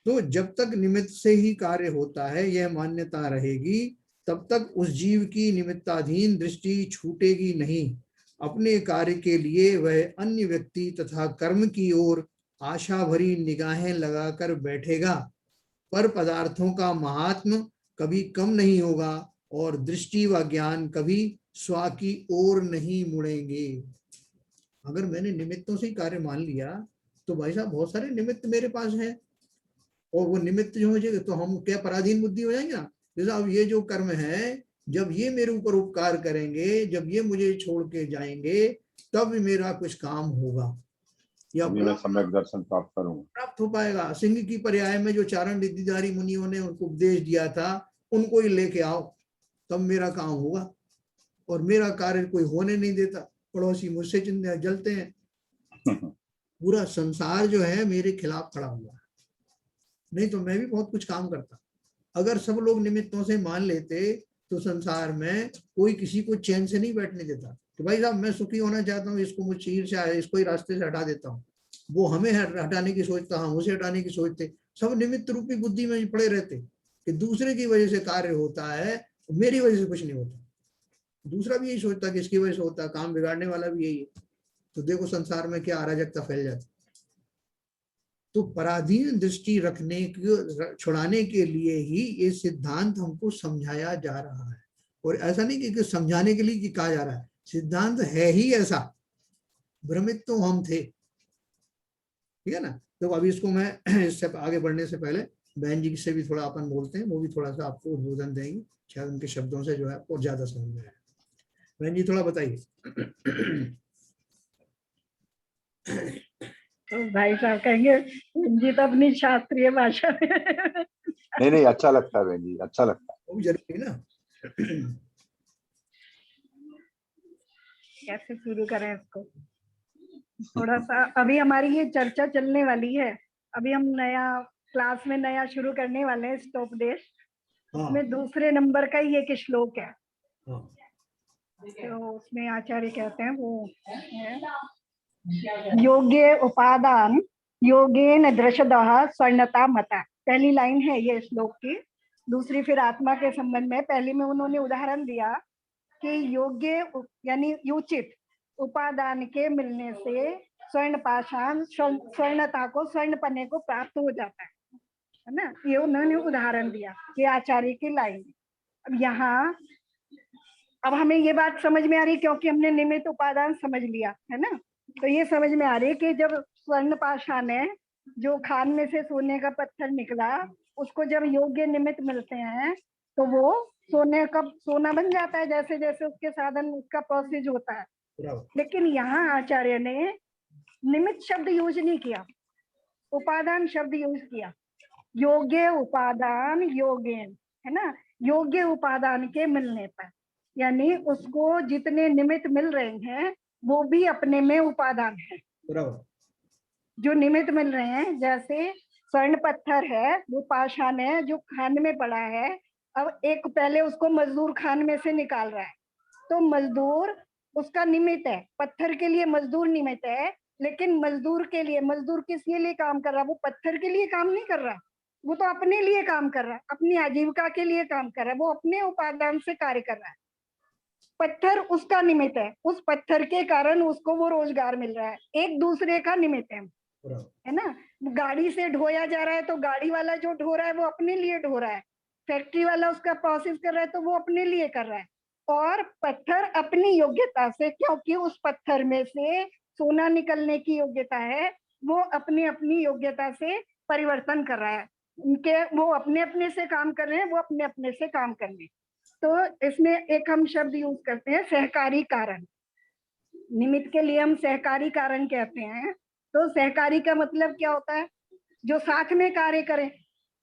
तो जब तक निमित्त से ही कार्य होता है यह मान्यता रहेगी, तब तक उस जीव की निमित्ताधीन दृष्टि छूटेगी नहीं। अपने कार्य के लिए वह अन्य व्यक्ति तथा कर्म की ओर आशा भरी निगाहें लगाकर बैठेगा, पर पदार्थों का महात्म कभी कम नहीं होगा और दृष्टि व ज्ञान कभी स्व की ओर नहीं मुड़ेंगे। अगर मैंने निमित्तों से ही कार्य मान लिया तो भाई साहब बहुत सारे निमित्त मेरे पास है, और वो निमित्त जो हो जाएगा तो हम क्या पराधीन बुद्धि हो जाएंगे ना। जैसे अब ये जो कर्म है, जब ये मेरे ऊपर उपकार करेंगे, जब ये मुझे छोड़ के जाएंगे, तब मेरा कुछ काम होगा। या मैं सम्यक दर्शन प्राप्त करूंगा, प्राप्त हो पाएगा। सिंह की पर्याय में जो चारण रिद्धिधारी मुनियों ने उनको उपदेश दिया था, उनको ही लेके आओ, तब मेरा काम होगा। और मेरा कार्य कोई होने नहीं देता, पड़ोसी मुझसे चिंता जलते हैं, पूरा संसार जो है मेरे खिलाफ खड़ा हुआ है। नहीं तो मैं भी बहुत कुछ काम करता। अगर सब लोग निमित्तों से मान लेते तो संसार में कोई किसी को चैन से नहीं बैठने देता कि भाई साहब मैं सुखी होना चाहता हूँ, इसको मुझ चीर से आया, इसको ही रास्ते से हटा देता हूँ। वो हमें हटाने की सोचता, हम उसे हटाने की सोचते। सब निमित्त रूपी बुद्धि में पड़े रहते कि दूसरे की वजह से कार्य होता है, मेरी वजह से कुछ नहीं होता। दूसरा भी यही सोचता कि इसकी वजह से होता है, काम बिगाड़ने वाला भी यही है। तो देखो संसार में क्या अराजकता फैल जाती। तो पराधीन दृष्टि रखने को छुड़ाने के लिए ही ये सिद्धांत हमको समझाया जा रहा है। और ऐसा नहीं कि समझाने के लिए कि कहा जा रहा है, सिद्धांत है ही ऐसा। भ्रमित तो हम थे, ठीक है ना। तो अभी इसको मैं इससे आगे बढ़ने से पहले बहन जी से भी थोड़ा अपन बोलते हैं, वो भी थोड़ा सा आपको उद्बोधन देंगे, शायद उनके शब्दों से जो है और ज्यादा समझ में आए। बहन जी थोड़ा बताइए। तो भाई साहब कहेंगे जी तो अपनी शास्त्रीय भाषा में नहीं अच्छा लगता है बहन जी, अच्छा लगता है, वो भी जरूरी ना। कैसे शुरू करें इसको, थोड़ा सा अभी हमारी ये चर्चा चलने वाली है। अभी हम नया क्लास में नया शुरू करने वाले हैं स्टोपदेश। उसमें दूसरे नंबर का ही एक श्लोक है। तो उसमें आचार्य कहते हैं वो योग्य उपादान योगेन दृशदः स्वर्णता मता। पहली लाइन है ये श्लोक की। दूसरी फिर आत्मा के संबंध में, पहली में उन्होंने उदाहरण दिया कि योग्य यानी उचित उपादान के मिलने से स्वर्ण पाषाण स्वर्णता को, स्वर्ण पन्ने को प्राप्त हो जाता है ना। ये उन्होंने उदाहरण दिया कि आचार्य की लाइन। अब यहाँ अब हमें ये बात समझ में आ रही क्योंकि हमने निमित्त उपादान समझ लिया है ना। तो ये समझ में आ रही है कि जब स्वर्ण पाषाण है, जो खान में से सोने का पत्थर निकला, उसको जब योग्य निमित्त मिलते हैं तो वो सोने का सोना बन जाता है, जैसे जैसे उसके साधन उसका प्रोसेस होता है। लेकिन यहाँ आचार्य ने निमित्त शब्द यूज नहीं किया, उपादान शब्द यूज किया। योग्य उपादान योगेन, है ना। योग्य उपादान के मिलने पर, यानी उसको जितने निमित्त मिल रहे हैं वो भी अपने में उपादान है। जो निमित्त मिल रहे हैं, जैसे स्वर्ण पत्थर है, वो पाषाण है जो खान में पड़ा है। अब एक पहले उसको मजदूर खान में से निकाल रहा है, तो मजदूर उसका निमित्त है। पत्थर के लिए मजदूर निमित्त है, लेकिन मजदूर के लिए, मजदूर किसके लिए काम कर रहा है? वो पत्थर के लिए काम नहीं कर रहा, वो तो अपने लिए काम कर रहा है, अपनी आजीविका के लिए काम कर रहा है। वो अपने उपादान से कार्य कर रहा है। पत्थर उसका निमित्त है, उस पत्थर के कारण उसको वो रोजगार मिल रहा है। एक दूसरे का निमित्त है ना। गाड़ी से ढोया जा रहा है तो गाड़ी वाला जो ढो रहा है वो अपने लिए ढो रहा है, फैक्ट्री वाला उसका प्रोसेस कर रहा है तो वो अपने लिए कर रहा है। और पत्थर अपनी योग्यता से, क्योंकि उस पत्थर में से सोना निकलने की योग्यता है, वो अपनी अपनी योग्यता से परिवर्तन कर रहा है। उनके वो अपने अपने से काम कर रहे हैं, वो अपने अपने से काम कर रहे हैं। तो इसमें एक हम शब्द यूज करते हैं सहकारी कारण। निमित्त के लिए हम सहकारी कारण कहते हैं। तो सहकारी का मतलब क्या होता है? जो साथ में कार्य करें,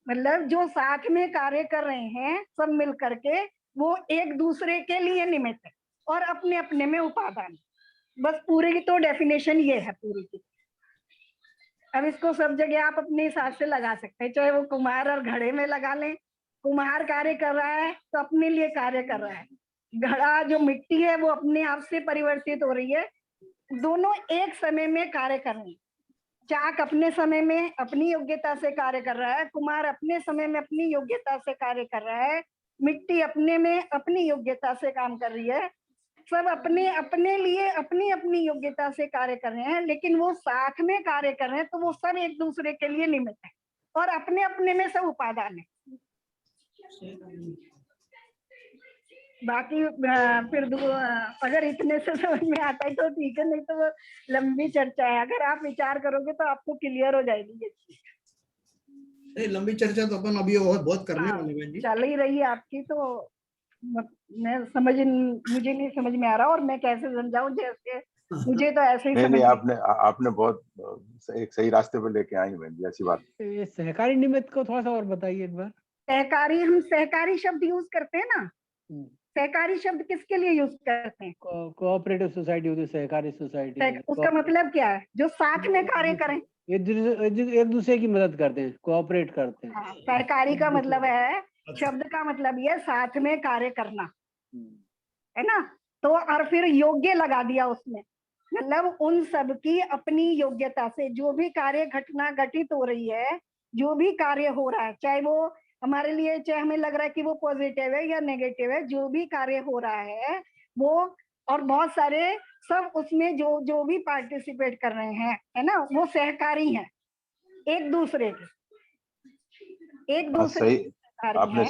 मतलब जो साथ में कार्य कर रहे हैं सब मिल करके, वो एक दूसरे के लिए निमित्त है और अपने अपने में उपादान। बस पूरे की तो डेफिनेशन ये है पूरी की। अब इसको सब जगह आप अपने हिसाब से लगा सकते हैं, चाहे वो कुम्हार और घड़े में लगा लें। कुम्हार कार्य कर रहा है तो अपने लिए कार्य कर रहा है, घड़ा जो मिट्टी है वो अपने आप से परिवर्तित हो रही है। दोनों एक समय में कार्य कर रहे हैं। चाक अपने समय में अपनी योग्यता से कार्य कर रहा है, कुम्हार अपने समय में अपनी योग्यता से कार्य कर रहा है, मिट्टी अपने में अपनी योग्यता से काम कर रही है। सब अपने अपने लिए अपनी अपनी योग्यता से कार्य कर रहे हैं, लेकिन वो साथ में कार्य कर रहे हैं तो वो सब एक दूसरे के लिए निमित्त है और अपने अपने में सब उपादान है। बाकी फिर अगर इतने से समझ में आता है तो ठीक है, नहीं तो वो लंबी चर्चा है। अगर आप विचार करोगे तो आपको क्लियर हो जाएगी ये चीज। नहीं, लंबी चर्चा तो अपन अभी बहुत करने वाले हैं जी। चल ही रही है आपकी, तो मैं मुझे नहीं समझ में आ रहा और मैं कैसे समझाऊं। जैसे मुझे तो ऐसे ही नहीं नहीं, समझ आपने बहुत एक सही रास्ते पे लेके आई बहन जी, ऐसी बात। ये सहकारी निमित्त को थोड़ा सा और बताइए एक बार। सहकारी, हम सहकारी शब्द यूज करते हैं ना, सहकारी शब्द किसके लिए यूज करते हैं? कोऑपरेटिव सोसाइटी होती है, सहकारी सोसाइटी। उसका मतलब क्या है? जो साथ में कार्य करें, एक दूसरे की मदद करते हैं, कोऑपरेट करते हैं। हाँ, सहकारी का मतलब है, शब्द का मतलब ये साथ में कार्य करना है ना। तो और फिर योग्य लगा दिया उसमें, मतलब उन सब की अपनी योग्यता से जो भी कार्य घटना घटित हो रही है, जो भी कार्य हो रहा है, चाहे वो हमारे लिए, चाहे हमें लग रहा है कि वो पॉजिटिव है या नेगेटिव है, जो भी कार्य हो रहा है वो, और बहुत सारे सब उसमें जो भी पार्टिसिपेट कर रहे हैं, है ना, वो सहकारी हैं एक दूसरे के, एक दूसरे आपने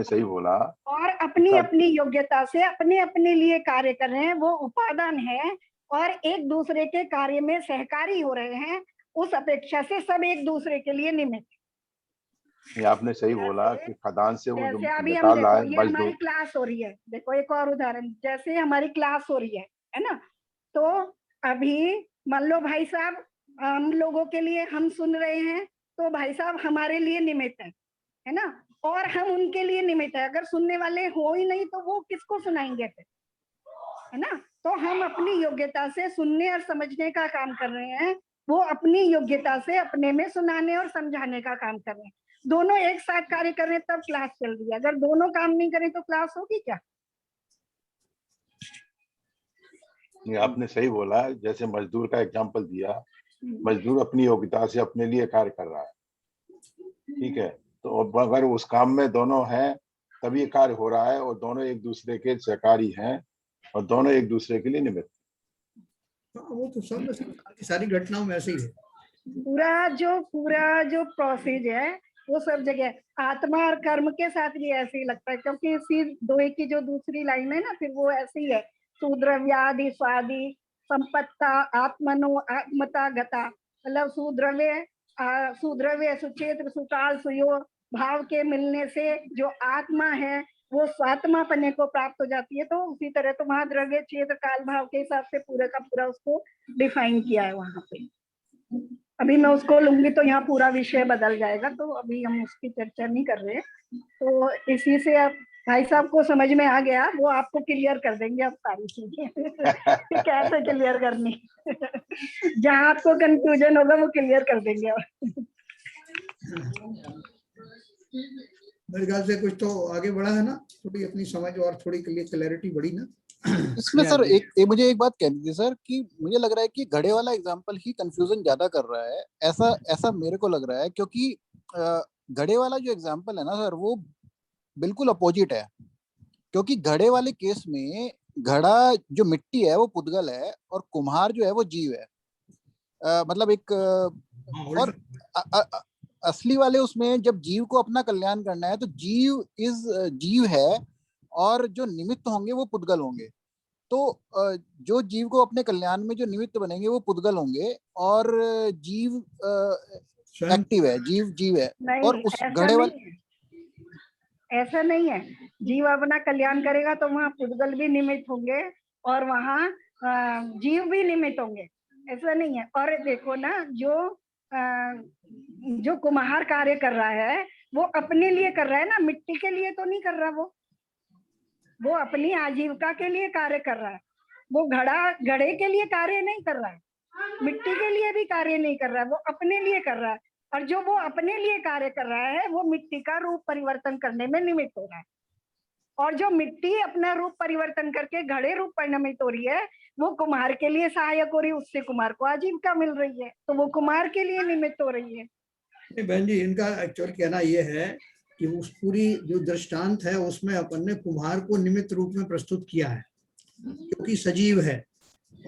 सही बोला। और अपनी अपनी योग्यता से अपने अपने लिए कार्य कर रहे हैं, वो उपादान है, और एक दूसरे के कार्य में सहकारी हो रहे हैं, उस अपेक्षा से सब एक दूसरे के लिए निमित्त। ये आपने सही बोला कि खदान से वो जो जैसे अभी हम निकाल रहा देखो, है ये हमारी क्लास हो रही है, देखो एक और उदाहरण, जैसे हमारी क्लास हो रही है ना, तो अभी मान लो भाई साहब, हम लोगों के लिए हम सुन रहे हैं, तो भाई साहब हमारे लिए निमित्त है ना, और हम उनके लिए निमित्त है। अगर सुनने वाले हो ही नहीं तो वो किसको सुनाएंगे फिर, है ना। तो हम अपनी योग्यता से सुनने और समझने का काम कर रहे हैं, वो अपनी योग्यता से अपने में सुनाने और समझाने का काम कर रहे हैं। दोनों एक साथ कार्य कर रहे हैं तब क्लास चल रही है, अगर दोनों काम नहीं करें तो क्लास होगी क्या? नहीं, आपने सही बोला। जैसे मजदूर का एग्जांपल दिया, मजदूर अपनी योग्यता से अपने लिए कार्य कर रहा है, ठीक है, तो अगर उस काम में दोनों हैं तभी कार्य हो रहा है, और दोनों एक दूसरे के सहकारी हैं, और दोनों एक दूसरे के लिए निमित्त। वो तो सब सारी घटनाओं में ऐसे ही है। पूरा जो प्रोसेस है वो सब जगह आत्मा और कर्म के साथ भी ऐसे ही लगता है, क्योंकि इसी दोहे की जो दूसरी लाइन है ना, फिर वो ऐसे ही है, सुद्रव्यादि स्वादि संपत्ता आत्मनो आत्मता गता, मतलब सुद्रव्य सुचेत सुकाल सुयोग भाव के मिलने से जो आत्मा है वो स्वात्मा पने को प्राप्त हो जाती है। तो उसी तरह तो वहां द्रव्य क्षेत्र काल भाव के हिसाब से पूरा का पूरा उसको डिफाइन किया है वहां पे। अभी मैं उसको लूंगी तो यहाँ पूरा विषय बदल जाएगा, तो अभी हम उसकी चर्चा नहीं कर रहे। तो इसी से अब भाई साहब को समझ में आ गया, वो आपको क्लियर कर देंगे अब सारी चीजें कैसे क्लियर करनी जहाँ आपको कंफ्यूजन होगा वो क्लियर कर देंगे अब। मेरे ख्याल से कुछ तो आगे बढ़ा है ना, थोड़ी अपनी समझ और थोड़ी क्लैरिटी बढ़ी ना इसमें। सर मुझे एक बात कहनी थी सर, कि मुझे लग रहा है कि घड़े वाला एग्जांपल ही कंफ्यूजन ज्यादा कर रहा है, ऐसा मेरे को लग रहा है, क्योंकि घड़े वाला जो एग्जांपल है ना सर, वो बिल्कुल अपोजिट है। क्योंकि घड़े वाले केस में घड़ा जो मिट्टी है वो पुद्गल है, और कुम्हार जो है वो जीव है, मतलब एक और असली वाले उसमें जब जीव को अपना कल्याण करना है तो जीव है, और जो निमित्त होंगे वो पुद्गल होंगे। तो जो जीव को अपने कल्याण में जो निमित्त बनेंगे वो पुद्गल होंगे, और जीव एक्टिव है, जीव है। और उस घड़े वाले ऐसा नहीं है, जीव अपना कल्याण करेगा तो वहाँ पुद्गल भी निमित्त होंगे और वहाँ जीव भी निमित्त होंगे, ऐसा नहीं है। और देखो ना, जो कुम्हार कार्य कर रहा है वो अपने लिए कर रहा है ना, मिट्टी के लिए तो नहीं कर रहा, वो अपनी आजीविका के लिए कार्य कर रहा है। वो घड़े के लिए कार्य नहीं कर रहा है, मिट्टी के लिए भी कार्य नहीं कर रहा है, वो अपने लिए कर रहा है। और जो वो अपने लिए कार्य कर रहा है वो मिट्टी का रूप परिवर्तन करने में निमित्त हो रहा है, और जो मिट्टी अपना रूप परिवर्तन करके घड़े रूप परिणमित हो रही है वो कुम्हार के लिए सहायक हो रही है, उससे कुम्हार को आजीविका मिल रही है, तो वो कुम्हार के लिए निमित्त हो रही है। बहन जी, इनका एक्चुअल कहना ये है कि उस पूरी जो दृष्टांत है उसमें अपन ने कुम्हार को निमित्त रूप में प्रस्तुत किया है, क्योंकि सजीव है,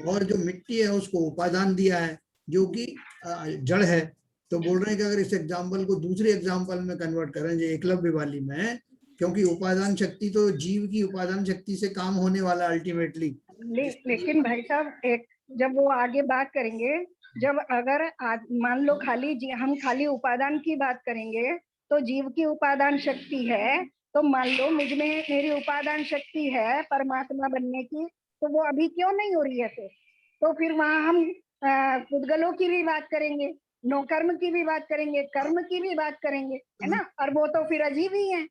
और जो मिट्टी है उसको उपादान दिया है जो कि जड़ है। तो बोल रहे हैं कि अगर इस एग्जाम्पल को दूसरे एग्जाम्पल में कन्वर्ट करें जो एकलव्य वाली में, क्योंकि उपादान शक्ति तो जीव की उपादान शक्ति से काम होने वाला अल्टीमेटली। लेकिन भाई साहब जब वो आगे बात करेंगे, जब अगर मान लो हम खाली उपादान की बात करेंगे तो जीव की उपादान शक्ति है, तो मान लो मुझ में मेरी उपादान शक्ति है परमात्मा बनने की, तो वो अभी क्यों नहीं हो रही है फिर? तो फिर वहां हम पुद्गलों की भी बात करेंगे, नौकर्म की भी बात करेंगे, कर्म की भी बात करेंगे, है ना? और वो तो फिर अजीब ही है,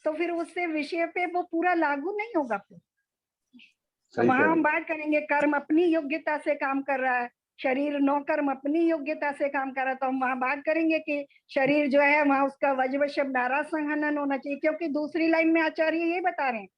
तो फिर उससे विषय पे वो पूरा लागू नहीं होगा फिर। तो वहां हम बात करेंगे कर्म अपनी योग्यता से काम कर रहा है, शरीर नौकर्म अपनी योग्यता से काम कर रहा है, तो हम वहां बात करेंगे कि शरीर जो है वहां उसका वज्र शब्दारा संहनन होना चाहिए, क्योंकि दूसरी लाइन में आचार्य ये बता रहे हैं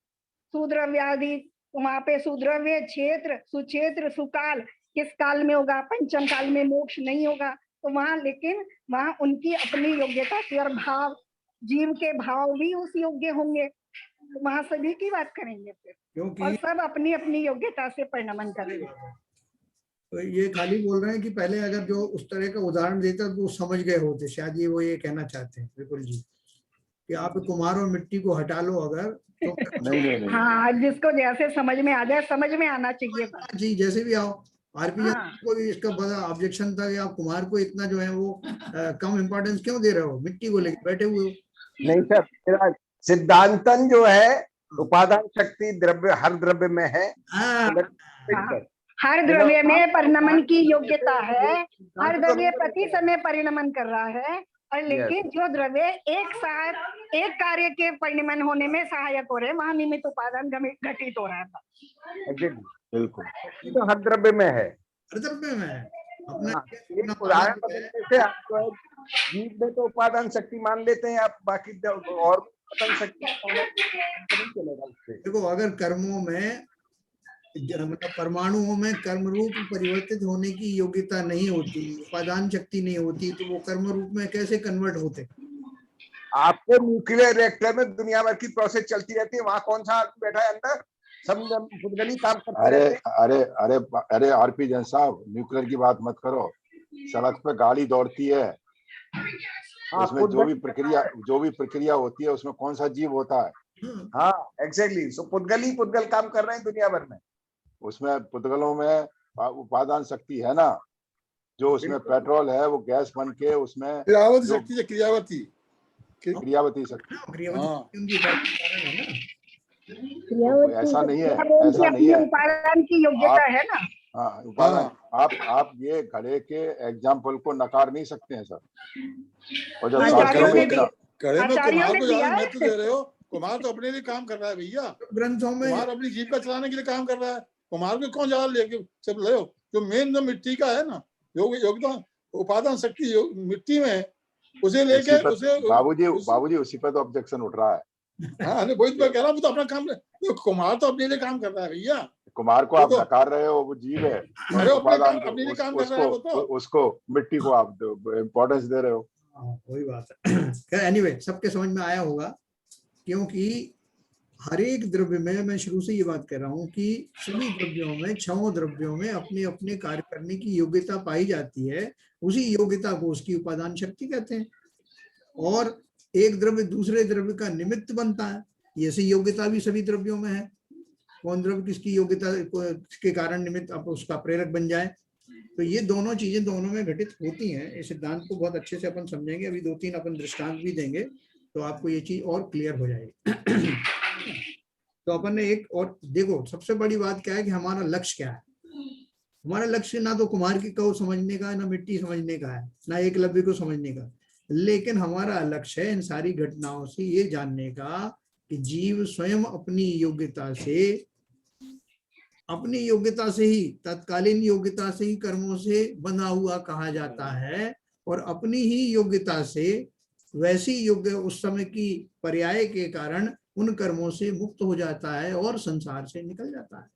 सुद्रव्यादि, वहां पे सुद्रव्य क्षेत्र सुक्षेत्र सुकाल किस काल में होगा, पंचम काल में मोक्ष नहीं होगा। तो वहां लेकिन वहां उनकी अपनी योग्यता की, और भाव जीव के भाव भी उस योग्य होंगे, तो वहां सभी की बात करेंगे फिर, क्योंकि और सब अपनी अपनी योग्यता से परिणमन करेंगे। तो ये खाली बोल रहे हैं कि पहले अगर जो उस तरह का उदाहरण देता तो समझ गए होते, शायद ये वो ये कहना चाहते हैं विपुल जी कि आप कुम्हार और मिट्टी को हटा लो अगर तो नहीं। हाँ, जिसको जैसे समझ में आ जाए, समझ में आना चाहिए जी, जैसे भी आओ। आरपी हाँ। को भी इसका बड़ा ऑब्जेक्शन था कि आप कुम्हार को इतना जो है वो कम इम्पोर्टेंस क्यों दे रहे हो, मिट्टी को लेकर बैठे हुए हो। नहीं सर, मेरा सिद्धांतन जो है उपादान शक्ति द्रव्य हर द्रव्य में है। हर द्रव्य में परिणमन की योग्यता है, हर द्रव्य प्रति समय परिणमन कर रहा है, और लेकिन जो द्रव्य एक साथ एक कार्य के परिणमन होने में सहायक हो रहे हैं, वहां निमित्त उपादान घटित हो रहा है। बिल्कुल, तो हर द्रव्य में है, हर द्रव्य में है। अपना उदाहरण बदलने से आपको जीव में तो उपादान शक्ति मान लेते हैं आप, बाकी और उपादान शक्ति चलेगा उससे। देखो, अगर कर्मों में मतलब परमाणुओं में कर्म रूप परिवर्तित होने की योग्यता नहीं होती, उपादान शक्ति नहीं होती, तो वो कर्म रूप में कैसे कन्वर्ट होते? आपको न्यूक्लियर रिएक्टर में दुनिया भर की प्रोसेस चलती रहती है, वहां कौन सा आदमी बैठा है अंदर, सब पुद्गली काम करते रहते हैं। अरे अरे अरे अरे आरपी जैन साहब, न्यूक्लियर की बात मत करो। सड़क पे गाड़ी दौड़ती है, उसमें जो भी प्रक्रिया होती है उसमें कौन सा जीव होता है? हाँ एग्जैक्टली, सो पुद्गल काम कर रहे हैं दुनिया भर में। उसमें पुद्गलों में उपादान शक्ति है ना, जो उसमें पेट्रोल है वो गैस बन के उसमें क्रियावती शक्ति है, क्रियावती शक्ति। ऐसा नहीं है, ऐसा नहीं है, उपादान की योग्यता है ना। हाँ, उपादान। आप ये घड़े के एग्जाम्पल को नकार नहीं सकते हैं सर। और जब शास्त्रों में इतना घड़े में कुम्हार को ज्यादा महत्व दे रहे हो, कुम्हार तो अपने लिए काम कर रहा है भैया, ग्रंथों में कुम्हार अपनी जीविका चलाने के लिए काम कर रहा है, कुम्हार को कौन ज्यादा लेके सब ले हो? जो मेन जो मिट्टी का है ना योगदान उपादान शक्ति मिट्टी में, उसे लेके उसे बाबूजी उसी पर तो ऑब्जेक्शन उठ रहा है। हाँ, वही तो कह रहा हूँ, वो तो अपना काम, कुम्हार तो अपने लिए काम कर रहा है भैया। कुम्हार को आप नकार रहे हो, वो जीव है, अपने लिए काम कर रहा है वो तो। उसको मिट्टी को आप इम्पोर्टेंस दे रहे हो। वही बात है। एनीवे, सबके समझ में आया होगा, क्योंकि हर एक द्रव्य में, मैं शुरू से ये बात कर रहा हूँ कि सभी द्रव्यों में, 6 द्रव्यों में अपने अपने कार्य करने की योग्यता पाई जाती है। उसी योग्यता को उसकी उपादान शक्ति कहते हैं, और एक द्रव्य दूसरे द्रव्य का निमित्त बनता है। ऐसी योग्यता भी सभी द्रव्यों में है। कौन द्रव्य किसकी योग्यता के कारण निमित्त अब उसका प्रेरक बन जाए, तो ये दोनों चीजें दोनों में घटित होती हैं। इस सिद्धांत को बहुत अच्छे से अपन समझेंगे। अभी 2-3 अपन दृष्टांत भी देंगे तो आपको ये चीज और क्लियर हो जाएगी। तो अपन ने एक और देखो, सबसे बड़ी बात क्या है कि हमारा लक्ष्य क्या है। हमारा लक्ष्य ना तो कुम्हार की को समझने का, ना मिट्टी समझने का है, ना एकलव्य को समझने का, लेकिन हमारा लक्ष्य है इन सारी घटनाओं से ये जानने का कि जीव स्वयं अपनी योग्यता से ही, तत्कालीन योग्यता से ही कर्मों से बंधा हुआ कहा जाता है, और अपनी ही योग्यता से वैसी योग्य उस समय की पर्याय के कारण उन कर्मों से मुक्त हो जाता है और संसार से निकल जाता है।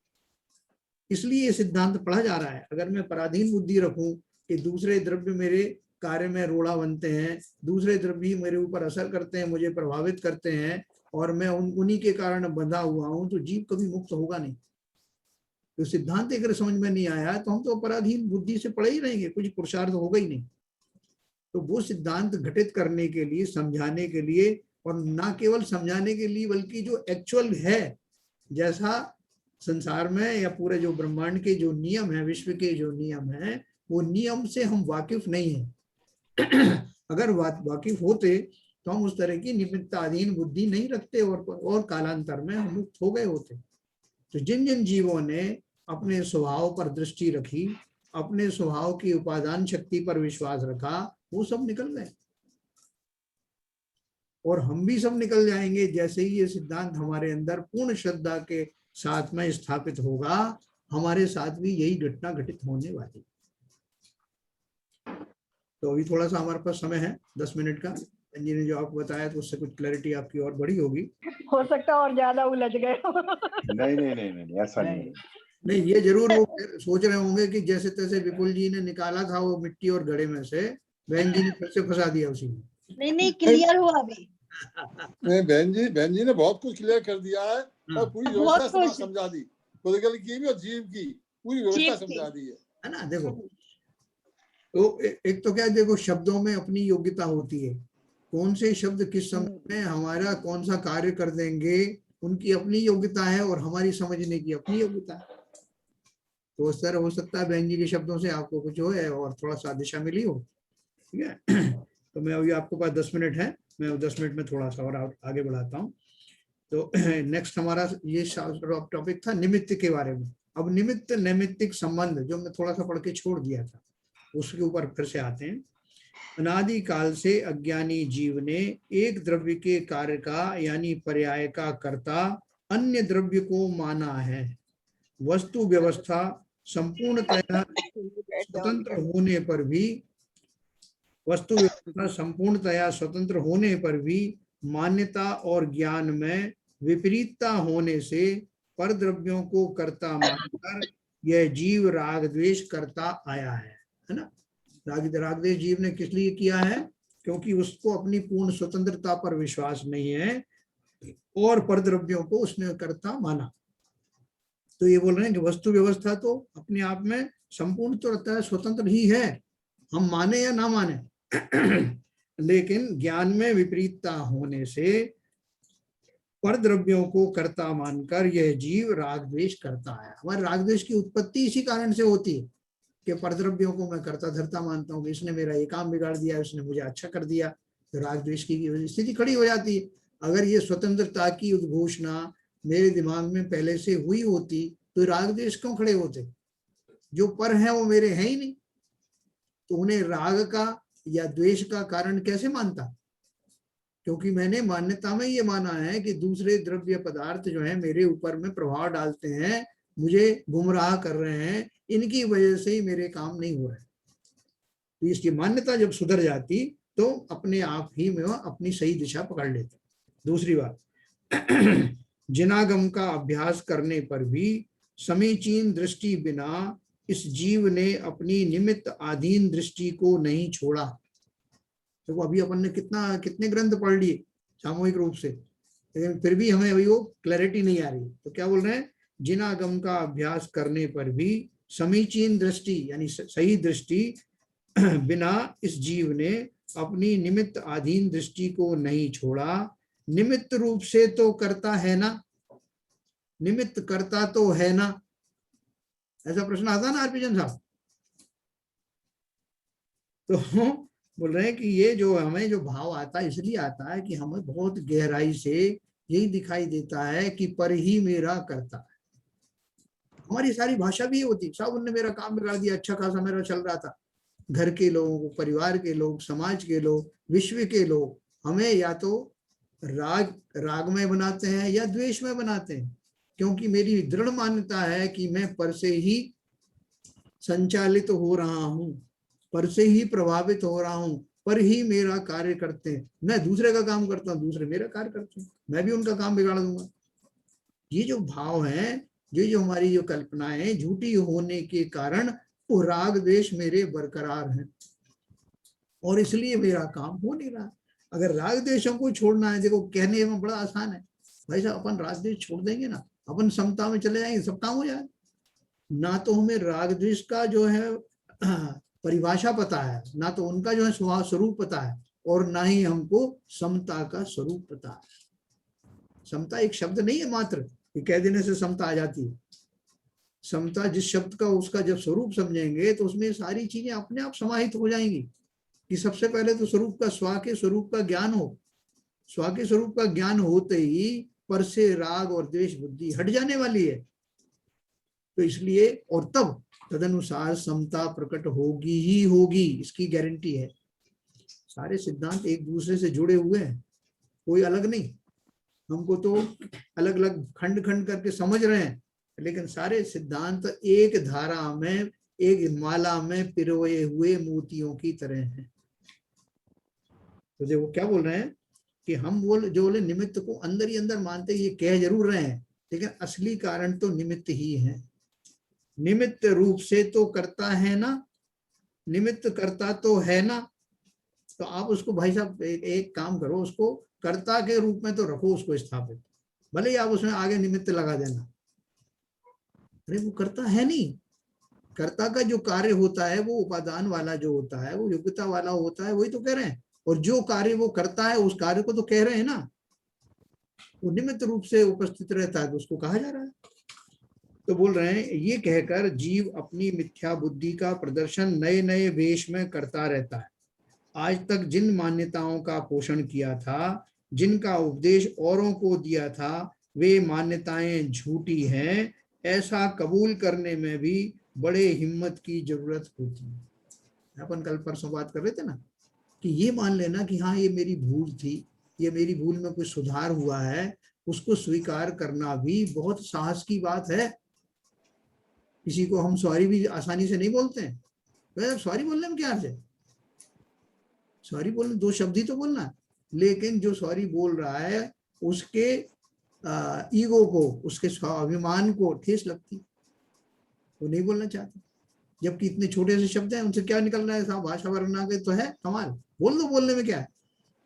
इसलिए ये सिद्धांत पढ़ा जा रहा है। अगर मैं पराधीन बुद्धि रखूं कि दूसरे द्रव्य मेरे कार्य में रोड़ा बनते हैं, दूसरे द्रव्य मेरे ऊपर असर करते हैं, मुझे प्रभावित करते हैं, और मैं उन्हीं के कारण बंधा हुआ हूं, तो जीव कभी मुक्त होगा नहीं। तो सिद्धांत अगर समझ में नहीं आया तो हम तो अपराधीन बुद्धि से पड़े ही रहेंगे, कुछ पुरुषार्थ होगा ही नहीं। तो वो सिद्धांत घटित करने के लिए, समझाने के लिए, और ना केवल समझाने के लिए बल्कि जो एक्चुअल है, जैसा संसार में या पूरे जो ब्रह्मांड के जो नियम है, विश्व के जो नियम है, वो नियम से हम वाकिफ नहीं हैं। अगर वाकिफ होते तो हम उस तरह की निमित्ताधीन बुद्धि नहीं रखते और कालांतर में हम मुक्त हो गए होते। तो जिन जिन जीवों ने अपने स्वभाव पर दृष्टि रखी, अपने स्वभाव की उपादान शक्ति पर विश्वास रखा, वो सब निकल गए। और हम भी सब निकल जाएंगे जैसे ही ये सिद्धांत हमारे अंदर पूर्ण श्रद्धा के साथ में स्थापित होगा। हमारे साथ भी यही घटना घटित होने वाली। तो अभी थोड़ा सा हमारे पास समय है 10 मिनट का। जी ने जो आपको बताया तो उससे कुछ क्लैरिटी आपकी और बड़ी होगी। हो सकता है और ज्यादा उलझ गए। नहीं ऐसा नहीं। नहीं, ये जरूर वो सोच रहे होंगे कि जैसे तैसे विपुल जी ने निकाला था वो मिट्टी और घड़े में से, बहन जी ने फिर से फंसा दिया उसी में। नहीं क्लियर हुआ अभी। नहीं, बहन जी ने बहुत कुछ क्लियर कर दिया है और पूरी व्यवस्था समझा दी, पॉलिटिकल की भी और जीव की पूरी व्यवस्था समझा दी है ना। देखो तो एक तो क्या, देखो शब्दों में अपनी योग्यता होती है, कौन से शब्द किस समय में हमारा कौन सा कार्य कर देंगे, उनकी अपनी योग्यता है और हमारी समझने की अपनी योग्यता है। तो उस तरह हो सकता है बहन जी के शब्दों से आपको कुछ हो और थोड़ा सा दिशा मिली हो। ठीक है, तो मैं अभी आपको पास 10 मिनट है, मैं 10 मिनट में थोड़ा सा और आगे बढ़ाता हूँ। तो नेक्स्ट हमारा ये टॉपिक था निमित्त के बारे में। अब निमित्त नैमित्तिक संबंध जो मैं थोड़ा सा पढ़ के छोड़ दिया था, उसके ऊपर फिर से आते हैं। अनादि काल से अज्ञानी जीव ने एक द्रव्य के कार्य का यानी पर्याय का कर्ता अन्य द्रव्य को माना है। वस्तु व्यवस्था संपूर्णतया स्वतंत्र होने पर भी मान्यता और ज्ञान में विपरीतता होने से पर द्रव्यों को कर्ता मानकर यह जीव राग द्वेष करता आया है ना। राग द्वेष जीव ने किस लिए किया है? क्योंकि उसको अपनी पूर्ण स्वतंत्रता पर विश्वास नहीं है और पर द्रव्यों को उसने कर्ता माना। तो ये बोल रहे हैं कि वस्तु व्यवस्था तो अपने आप में संपूर्ण तो रहता है, स्वतंत्र ही है, हम माने या ना माने। लेकिन ज्ञान में विपरीतता होने से पर द्रव्यों को कर्ता मानकर यह जीव राग द्वेष करता है। हमारे राग द्वेष की उत्पत्ति इसी कारण से होती है कि पर द्रव्यों को मैं कर्ता धर्ता मानता हूँ, इसने मेरा ये काम बिगाड़ दिया, उसने मुझे अच्छा कर दिया, तो राग द्वेष की स्थिति खड़ी हो जाती है। अगर ये स्वतंत्रता की उद्घोषणा मेरे दिमाग में पहले से हुई होती तो राग द्वेष क्यों खड़े होते? जो पर है वो मेरे हैं ही नहीं, तो उन्हें राग का या द्वेष का कारण कैसे मानता? क्योंकि मैंने मान्यता में ये माना है कि दूसरे द्रव्य पदार्थ जो है मेरे ऊपर में प्रभाव डालते हैं, मुझे गुमराह कर रहे हैं, इनकी वजह से ही मेरे काम नहीं हो रहे। तो इसकी मान्यता जब सुधर जाती तो अपने आप ही में अपनी सही दिशा पकड़ लेते। दूसरी बात, जिनागम का अभ्यास करने पर भी समीचीन दृष्टि बिना इस जीव ने अपनी निमित्त अधीन दृष्टि को नहीं छोड़ा। तो अभी अपन ने कितने ग्रंथ पढ़ लिए सामूहिक रूप से, लेकिन फिर भी हमें अभी वो क्लैरिटी नहीं आ रही। तो क्या बोल रहे हैं? जिनागम का अभ्यास करने पर भी समीचीन दृष्टि यानी सही दृष्टि बिना इस जीव ने अपनी निमित्त अधीन दृष्टि को नहीं छोड़ा। निमित्त रूप से तो करता है ना, निमित्त करता तो है ना, ऐसा प्रश्न आता ना आरपीजन साहब। तो बोल रहे हैं कि ये जो हमें जो भाव आता है इसलिए आता है कि हमें बहुत गहराई से यही दिखाई देता है कि पर ही मेरा करता है। हमारी सारी भाषा भी होती, सब उनने मेरा काम बिगाड़ दिया, अच्छा खासा मेरा चल रहा था। घर के लोगों, परिवार के लोग, समाज के लोग, विश्व के लोग हमें या तो राग में बनाते हैं या द्वेष में बनाते हैं, क्योंकि मेरी दृढ़ मान्यता है कि मैं पर से ही संचालित हो रहा हूँ, पर से ही प्रभावित हो रहा हूँ, पर ही मेरा कार्य करते हैं। मैं दूसरे का काम करता हूँ, दूसरे मेरा कार्य करते हैं, मैं भी उनका काम बिगाड़ दूंगा। ये जो भाव है, ये जो हमारी जो कल्पनाएं झूठी होने के कारण वो राग द्वेष मेरे बरकरार हैं और इसलिए मेरा काम हो नहीं रहा। अगर राग द्वेषों को छोड़ना है, देखो कहने में बड़ा आसान है, भाई साहब अपन राग द्वेष छोड़ देंगे ना, अपन समता में चले जाएंगे, सब काम हो जाए। ना तो हमें राग द्वेष का जो है परिभाषा पता है, ना तो उनका जो है स्वरूप पता है, और ना ही हमको समता का स्वरूप पता है। समता एक शब्द नहीं है मात्र कि कह देने से समता आ जाती है। समता जिस शब्द का उसका जब स्वरूप समझेंगे तो उसमें सारी चीजें अपने आप समाहित हो जाएंगी। कि सबसे पहले तो स्वरूप का, स्वा के स्वरूप का ज्ञान हो। स्वा के स्वरूप का ज्ञान होते ही पर से राग और द्वेष बुद्धि हट जाने वाली है। तो इसलिए और तब तदनुसार समता प्रकट होगी ही होगी, इसकी गारंटी है। सारे सिद्धांत एक दूसरे से जुड़े हुए हैं, कोई अलग नहीं। हमको तो अलग अलग खंड खंड करके समझ रहे हैं, लेकिन सारे सिद्धांत एक धारा में, एक माला में पिरोए हुए मोतियों की तरह हैं। तो देखो क्या बोल रहे हैं कि हम बोले निमित्त को अंदर ही अंदर मानते, ये कह जरूर रहे हैं, लेकिन असली कारण तो निमित्त ही है। निमित्त रूप से तो करता है ना, निमित्त करता तो है ना। तो आप उसको भाई साहब एक काम करो, उसको कर्ता के रूप में तो रखो उसको स्थापित, भले ही आप उसमें आगे निमित्त लगा देना। अरे वो कर्ता है नहीं, कर्ता का जो कार्य होता है वो उपादान वाला जो होता है, वो योग्यता वाला होता है, वही तो कह रहे हैं। और जो कार्य वो करता है उस कार्य को तो कह रहे हैं ना, वो निमित्त रूप से उपस्थित रहता है तो उसको कहा जा रहा है। तो बोल रहे हैं ये कहकर जीव अपनी मिथ्या बुद्धि का प्रदर्शन नए नए वेश में करता रहता है। आज तक जिन मान्यताओं का पोषण किया था, जिनका उपदेश औरों को दिया था, वे मान्यताएं झूठी हैं, ऐसा कबूल करने में भी बड़े हिम्मत की जरूरत होती है। अपन कल परसों बात कर रहे थे ना कि ये मान लेना कि हाँ ये मेरी भूल थी, ये मेरी भूल में कुछ सुधार हुआ है, उसको स्वीकार करना भी बहुत साहस की बात है। किसी को हम सॉरी भी आसानी से नहीं बोलते हैं। तो सॉरी बोलने में क्या अर्थ है? सॉरी बोलने 2 शब्द ही तो बोलना, लेकिन जो सॉरी बोल रहा है उसके ईगो को, उसके स्वाभिमान को ठेस लगती, वो नहीं बोलना चाहते। जबकि इतने छोटे से शब्द हैं, उनसे क्या निकल रहा है साहब, भाषा वर्णना के तो है कमाल, बोल दो, बोलने में क्या है।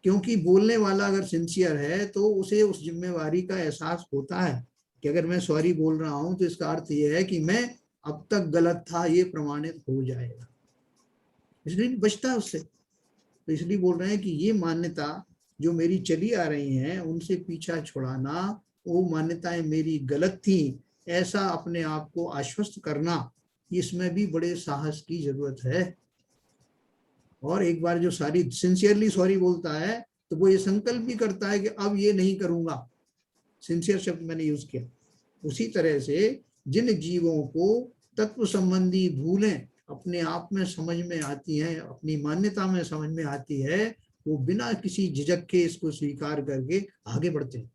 क्योंकि बोलने वाला अगर सिंसियर है तो उसे उस जिम्मेवारी का एहसास होता है कि अगर मैं सॉरी बोल रहा हूं तो इसका अर्थ ये है कि मैं अब तक गलत था, ये प्रमाणित हो जाएगा, इसलिए बचता है उससे। तो इसलिए बोल रहे हैं कि ये मान्यता जो मेरी चली आ रही हैं उनसे पीछा छुड़ाना, वो मान्यताएं मेरी गलत थी, ऐसा अपने आप को आश्वस्त करना, इसमें भी बड़े साहस की जरूरत है। और एक बार जो सारी सिंसियरली सॉरी बोलता है तो वो ये संकल्प भी करता है कि अब ये नहीं करूंगा। सिंसियर शब्द मैंने यूज किया। उसी तरह से जिन जीवों को तत्व संबंधी भूलें अपने आप में समझ में आती हैं, अपनी मान्यता में समझ में आती है, वो बिना किसी झिझक के इसको स्वीकार करके आगे बढ़ते हैं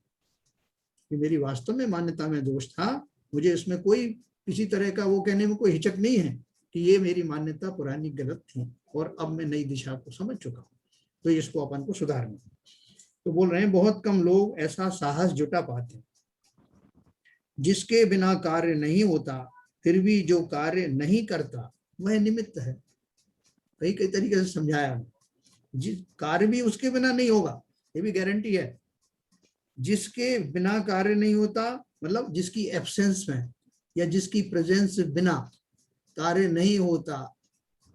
कि मेरी वास्तव में मान्यता में दोष था, मुझे इसमें कोई किसी तरह का वो कहने में कोई हिचक नहीं है कि ये मेरी मान्यता पुरानी गलत थी और अब मैं नई दिशा को समझ चुका हूँ, तो इसको अपन को सुधारना। तो बोल रहे हैं बहुत कम लोग ऐसा साहस जुटा पाते हैं। जिसके बिना कार्य नहीं होता, फिर भी जो कार्य नहीं करता वह निमित्त है। कई तरीके से समझाया, जिस कार्य भी उसके बिना नहीं होगा, ये भी गारंटी है। जिसके बिना कार्य नहीं होता मतलब जिसकी एब्सेंस में या जिसकी प्रेजेंस बिना कार्य नहीं होता,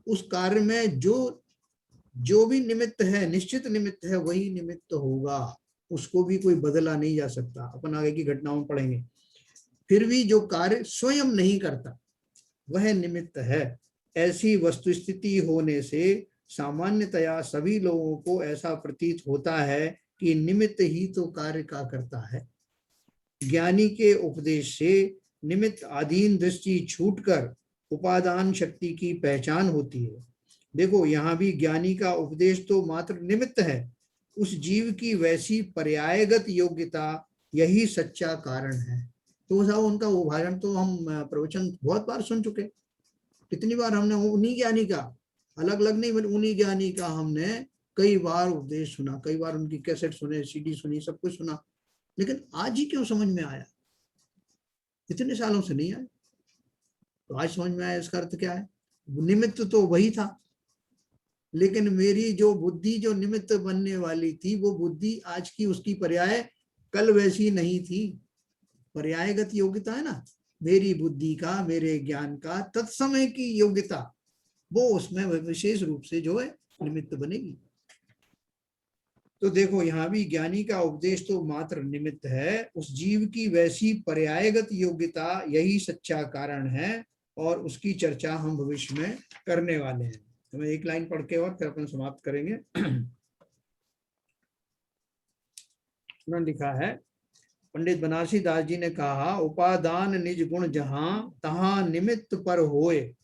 उस कार्य में जो भी निमित्त है, निश्चित निमित्त है, वही निमित्त होगा, उसको भी कोई बदला नहीं जा सकता। अपन आगे की घटनाओं में पढ़ेंगे। फिर भी जो कार्य स्वयं नहीं करता वह निमित्त है। ऐसी वस्तुस्थिति होने से सामान्यतया सभी लोगों को ऐसा प्रतीत होता है कि निमित्त ही तो कार्य का करता है। ज्ञानी के उपदेश से निमित्त अधीन दृष्टि छूटकर उपादान शक्ति की पहचान होती है। देखो यहाँ भी ज्ञानी का उपदेश तो मात्र निमित्त है, उस जीव की वैसी पर्यायगत योग्यता यही सच्चा कारण है। तो साहब उनका उदाहरण तो हम प्रवचन बहुत बार सुन चुके, कितनी बार हमने उन्हीं ज्ञानी का, अलग अलग नहीं, उन्हीं ज्ञानी का हमने कई बार उपदेश सुना, कई बार उनकी कैसेट सुने, सीडी सुनी, सब कुछ सुना, लेकिन आज ही क्यों समझ में आया? इतने सालों से नहीं आया, तो आज समझ में आया। इसका अर्थ क्या है? निमित्त तो वही था, लेकिन मेरी जो बुद्धि जो निमित्त बनने वाली थी, वो बुद्धि आज की उसकी पर्याय कल वैसी नहीं थी। पर्यायगत योग्यता है ना, मेरी बुद्धि का, मेरे ज्ञान का तत्समय की योग्यता, वो उसमें विशेष रूप से जो है निमित्त बनेगी। तो देखो यहाँ भी ज्ञानी का उपदेश तो मात्र निमित्त है, उस जीव की वैसी पर्यायगत योग्यता यही सच्चा कारण है, और उसकी चर्चा हम भविष्य में करने वाले हैं। तो मैं एक लाइन पढ़ के और फिर अपन समाप्त करेंगे। लिखा है पंडित बनारसी दास जी ने कहा, उपादान निज गुण जहां तहां निमित्त पर होए।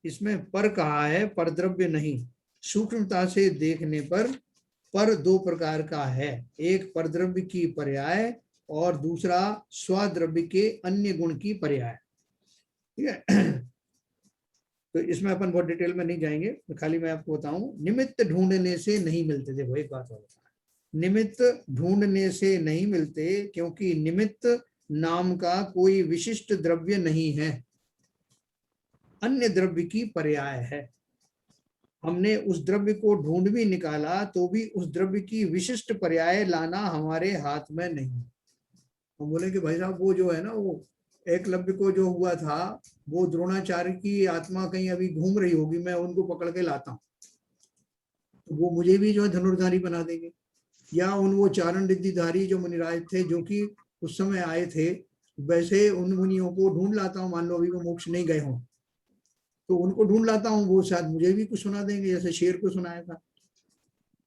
इसमें पर कहा है, पर द्रव्य नहीं। सूक्ष्मता से देखने पर दो प्रकार का है, एक परद्रव्य की पर्याय और दूसरा स्वद्रव्य के अन्य गुण की पर्याय। ठीक है, तो इसमें अपन बहुत डिटेल में नहीं जाएंगे, खाली मैं आपको बताऊं, निमित्त ढूंढने से नहीं मिलते थे। वो एक बात और, निमित्त ढूंढने से नहीं मिलते क्योंकि निमित्त नाम का कोई विशिष्ट द्रव्य नहीं है, अन्य द्रव्य की पर्याय है। हमने उस द्रव्य को ढूंढ भी निकाला तो भी उस द्रव्य की विशिष्ट पर्याय लाना हमारे हाथ में नहीं। हम बोले कि भाई साहब, वो जो है ना, वो एकलव्य को जो हुआ था, वो द्रोणाचार्य की आत्मा कहीं अभी घूम रही होगी, मैं उनको पकड़ के लाता हूँ, तो वो मुझे भी जो है धनुर्धारी बना देंगे। या उन वो चारण रिद्धिधारी जो मुनिराज थे, जो कि उस समय आए थे, वैसे उन मुनियों को ढूंढ लाता हूँ, मान लो अभी वो मोक्ष नहीं गए हों, तो उनको ढूंढ लाता हूँ, वो शायद मुझे भी कुछ सुना देंगे, जैसे शेर को सुनाया था।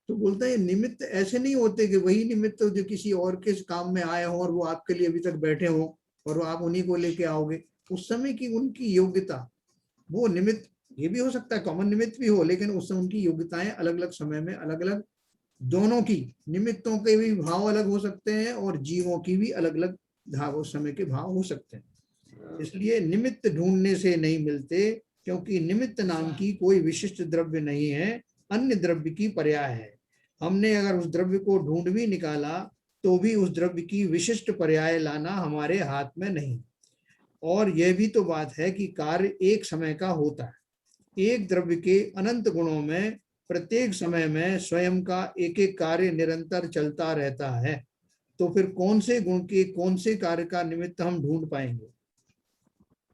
तो बोलता है निमित्त ऐसे नहीं होते कि वही निमित्त जो किसी और के काम में आए हों और वो आपके लिए अभी तक बैठे हों और आप उन्हीं को लेके आओगे। उस समय की उनकी योग्यता, वो निमित्त ये भी हो सकता है, कॉमन निमित्त भी हो, लेकिन उस समय उनकी योग्यताएं अलग अलग समय में अलग अलग, दोनों की, निमित्तों के भी भाव अलग हो सकते हैं और जीवों की भी अलग अलग भाव, उस समय के भाव हो सकते हैं। इसलिए निमित्त ढूंढने से नहीं मिलते क्योंकि निमित्त नाम की कोई विशिष्ट द्रव्य नहीं है, अन्य द्रव्य की पर्याय है। हमने अगर उस द्रव्य को ढूंढ भी निकाला तो भी उस द्रव्य की विशिष्ट पर्याय लाना हमारे हाथ में नहीं। और यह भी तो बात है कि कार्य एक समय का होता है, एक द्रव्य के अनंत गुणों में प्रत्येक समय में स्वयं का एक एक कार्य निरंतर चलता रहता है। तो फिर कौन से गुण के कौन से कार्य का निमित्त हम ढूंढ पाएंगे?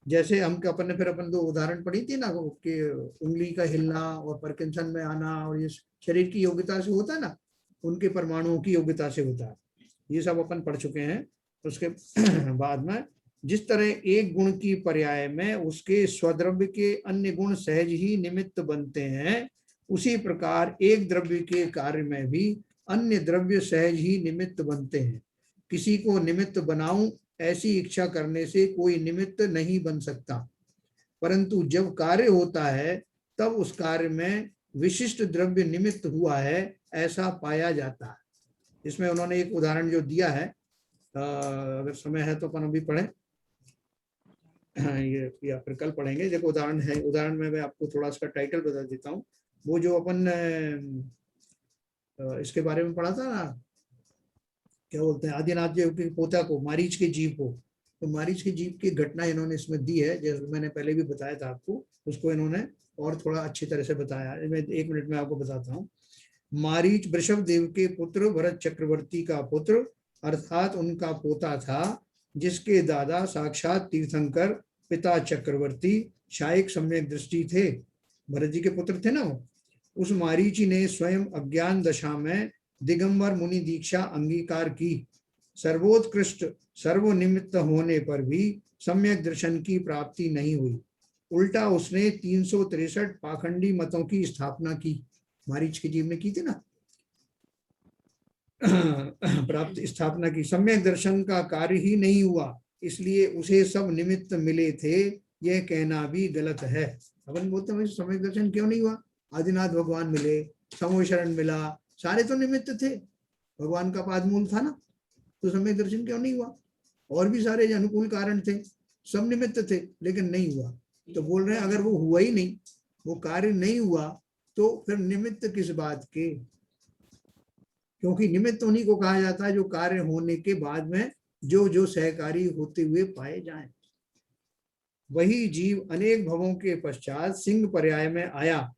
जैसे हम अपन दो उदाहरण पढ़ी थी ना, कि उंगली का हिलना और पार्किंसन में आना, और ये शरीर की योग्यता से होता है ना, उनके परमाणुओं की योग्यता से होता है, ये सब अपन पढ़ चुके हैं। उसके बाद में जिस तरह एक गुण की पर्याय में उसके स्वद्रव्य के अन्य गुण सहज ही निमित्त बनते हैं, उसी प्रकार एक द्रव्य के कार्य में भी अन्य द्रव्य सहज ही निमित्त बनते हैं। किसी को निमित्त बनाऊं ऐसी इच्छा करने से कोई निमित्त नहीं बन सकता, परंतु जब कार्य होता है तब उस कार्य में विशिष्ट द्रव्य निमित्त हुआ है, ऐसा पाया जाता है। इसमें उन्होंने एक उदाहरण जो दिया है, अगर समय है तो अपन अभी पढ़ें, ये या फिर कल पढ़ेंगे। देखो उदाहरण है, उदाहरण में मैं आपको थोड़ा इसका टाइटल बता देता हूँ। वो जो अपन इसके बारे में पढ़ा था ना, क्या बोलते हैं, आदिनाथ जी के पोता को, मारीच के जीव को, तो मारीच के जीव की घटना इन्होंने इसमें दी है, जैसे मैंने पहले भी बताया था आपको, उसको इन्होंने और थोड़ा अच्छी तरह से बताया। मैं 1 मिनट में आपको बताता हूँ। मारीच वृषभ देव के पुत्र भरत चक्रवर्ती का पुत्र अर्थात उनका पोता था, जिसके दादा साक्षात तीर्थंकर पिता चक्रवर्ती शायक सम्यक दृष्टि थे, भरत जी के पुत्र थे ना वो। उस मारीची ने स्वयं अज्ञान दशा में दिगंबर मुनि दीक्षा अंगीकार की, सर्वोत्कृष्ट सर्वनिमित्त होने पर भी सम्यक दर्शन की प्राप्ति नहीं हुई। उल्टा उसने 363 पाखंडी मतों की स्थापना की, मारीच के जीव ने की थी ना प्राप्त स्थापना की। सम्यक दर्शन का कार्य ही नहीं हुआ, इसलिए उसे सब निमित्त मिले थे, यह कहना भी गलत है। अपन बोलते हैं सम्यक दर्शन क्यों नहीं हुआ? आदिनाथ भगवान मिले, समो शरण मिला, सारे तो निमित्त थे, भगवान का पादमूल था ना, तो सम्यक दर्शन क्यों नहीं हुआ? और भी सारे अनुकूल कारण थे, सब निमित्त थे, लेकिन नहीं हुआ। तो बोल रहे हैं अगर वो हुआ ही नहीं, वो कार्य नहीं हुआ, तो फिर निमित्त किस बात के? क्योंकि निमित्त उन्हीं को कहा जाता है जो कार्य होने के बाद में जो जो सहकारी होते हुए पाए जाएं। वही जीव अनेक भवों के पश्चात सिंह पर्याय में आया,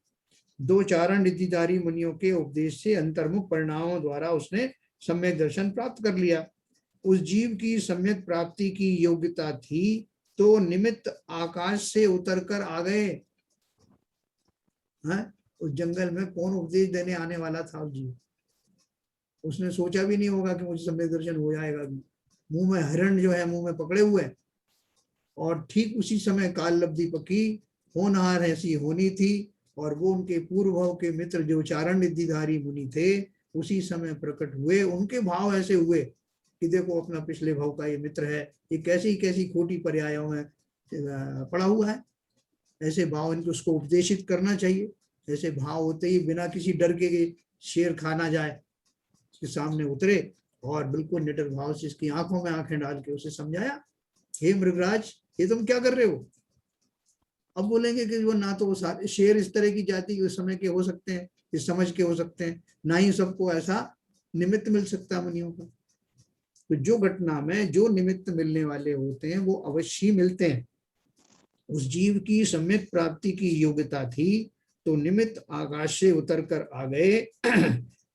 2 चारण रिद्धिधारी मुनियों के उपदेश से अंतर्मुख परिणामों द्वारा उसने सम्यक दर्शन प्राप्त कर लिया। उस जीव की सम्यक प्राप्ति की योग्यता थी, तो निमित्त आकाश से उतरकर आ गए। उस जंगल में कौन उपदेश देने आने वाला था? उस जीव, उसने सोचा भी नहीं होगा कि मुझे सम्यक दर्शन हो जाएगा। मुंह में हिरण जो है मुंह में पकड़े हुए, और ठीक उसी समय काल लब्धि पकी, होनहार ऐसी होनी थी, और वो उनके पूर्व भाव के मित्र जो चारण रिद्धिधारी मुनि थे उसी समय प्रकट हुए। उनके भाव ऐसे हुए कि देखो अपना पिछले भाव का ये मित्र है, ये कैसी खोटी पर्यायों में पड़ा हुआ है। ऐसे भाव इनको उसको उपदेशित करना चाहिए। ऐसे भाव होते ही बिना किसी डर के शेर खाना जाए, इसके सामने उतरे और बिल्कुल निडर भाव से इसकी आंखों में आंखें डाल के उसे समझाया, हे मृगराज ये तुम क्या कर रहे हो। अब बोलेंगे कि वो ना तो वो सारे शेर इस तरह की जाति उस समय के हो सकते हैं, इस समझ के हो सकते हैं, ना ही सबको ऐसा निमित्त मिल सकता मुनियों का। तो जो घटना में जो निमित्त मिलने वाले होते हैं वो अवश्य मिलते हैं। उस जीव की सम्यक प्राप्ति की योग्यता थी तो निमित्त आकाश से उतर कर आ गए,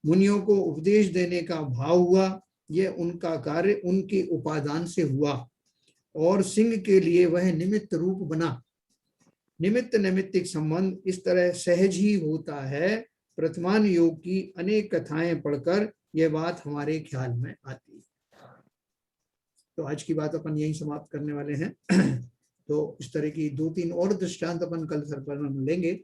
मुनियों को उपदेश देने का भाव हुआ। यह उनका कार्य उनके उपादान से हुआ और सिंह के लिए वह निमित्त रूप बना। निमित्त नैमित्तिक संबंध इस तरह सहज ही होता है। प्रथमान योग की अनेक कथाएं पढ़कर यह बात हमारे ख्याल में आती है। तो आज की बात अपन यही समाप्त करने वाले हैं। तो इस तरह की 2-3 और दृष्टांत अपन कल सर पर लेंगे।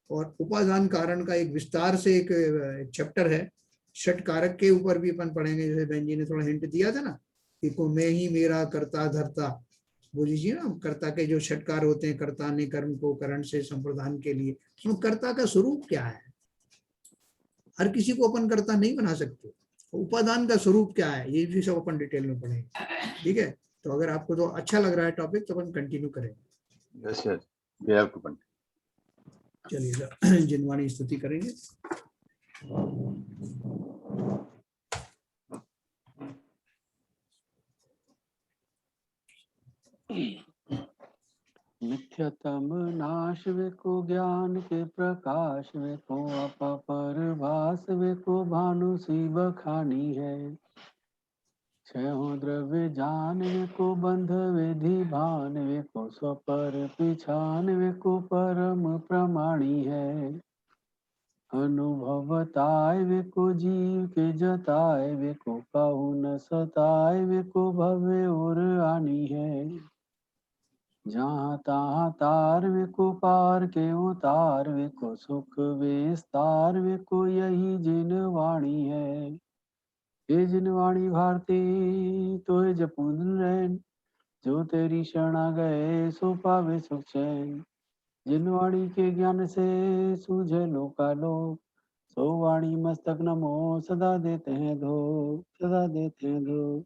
और उपादान कारण का एक विस्तार से एक चैप्टर है, षट कारक के ऊपर भी अपन पढ़ेंगे। जैसे बहन जी ने थोड़ा हिंट दिया था ना कि को मैं ही मेरा कर्ता धर्ता, वो लीजिए ना, कर्ता के जो षटकार होते हैं, कर्ता ने कर्म को करण से संप्रदान के लिए, तो कर्ता का स्वरूप क्या है। हर किसी को अपन कर्ता नहीं बना सकते। उपादान का स्वरूप क्या है ये भी सब अपन डिटेल में पढ़ेंगे। ठीक है, तो अगर आपको तो अच्छा लग रहा है टॉपिक तो अपन कंटिन्यू करेंगे। Yes yes, we have to continue. चलिए जिनवाणी स्तुति करेंगे। मिथ्यतम नाश वे को ज्ञान के प्रकाश वे को अपरभास वे को भानु सी बखानी है। छहों द्रव्य जान वे को बंध विधि भान वे को स्वपर पिछान वे को परम प्रमाणी है। अनुभवताय वे को जीव के जताए वे को कहु न सताए वे को भव्य और आनी है। जहाँ तहाँ तार वे को पार के उतार वे को सुख विस्तार वे को यही जिन वाणी है। ये जिन वाणी भारती तो जपुन रैन, जो तेरी शरणा गए सो पावे सुख चैन। जिन वाणी के ज्ञान से सूझे लोकालोक, सो वाणी मस्तक नमो सदा देते हैं धो, सदा देते हैं धो।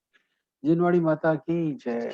जिन वाणी माता की जय।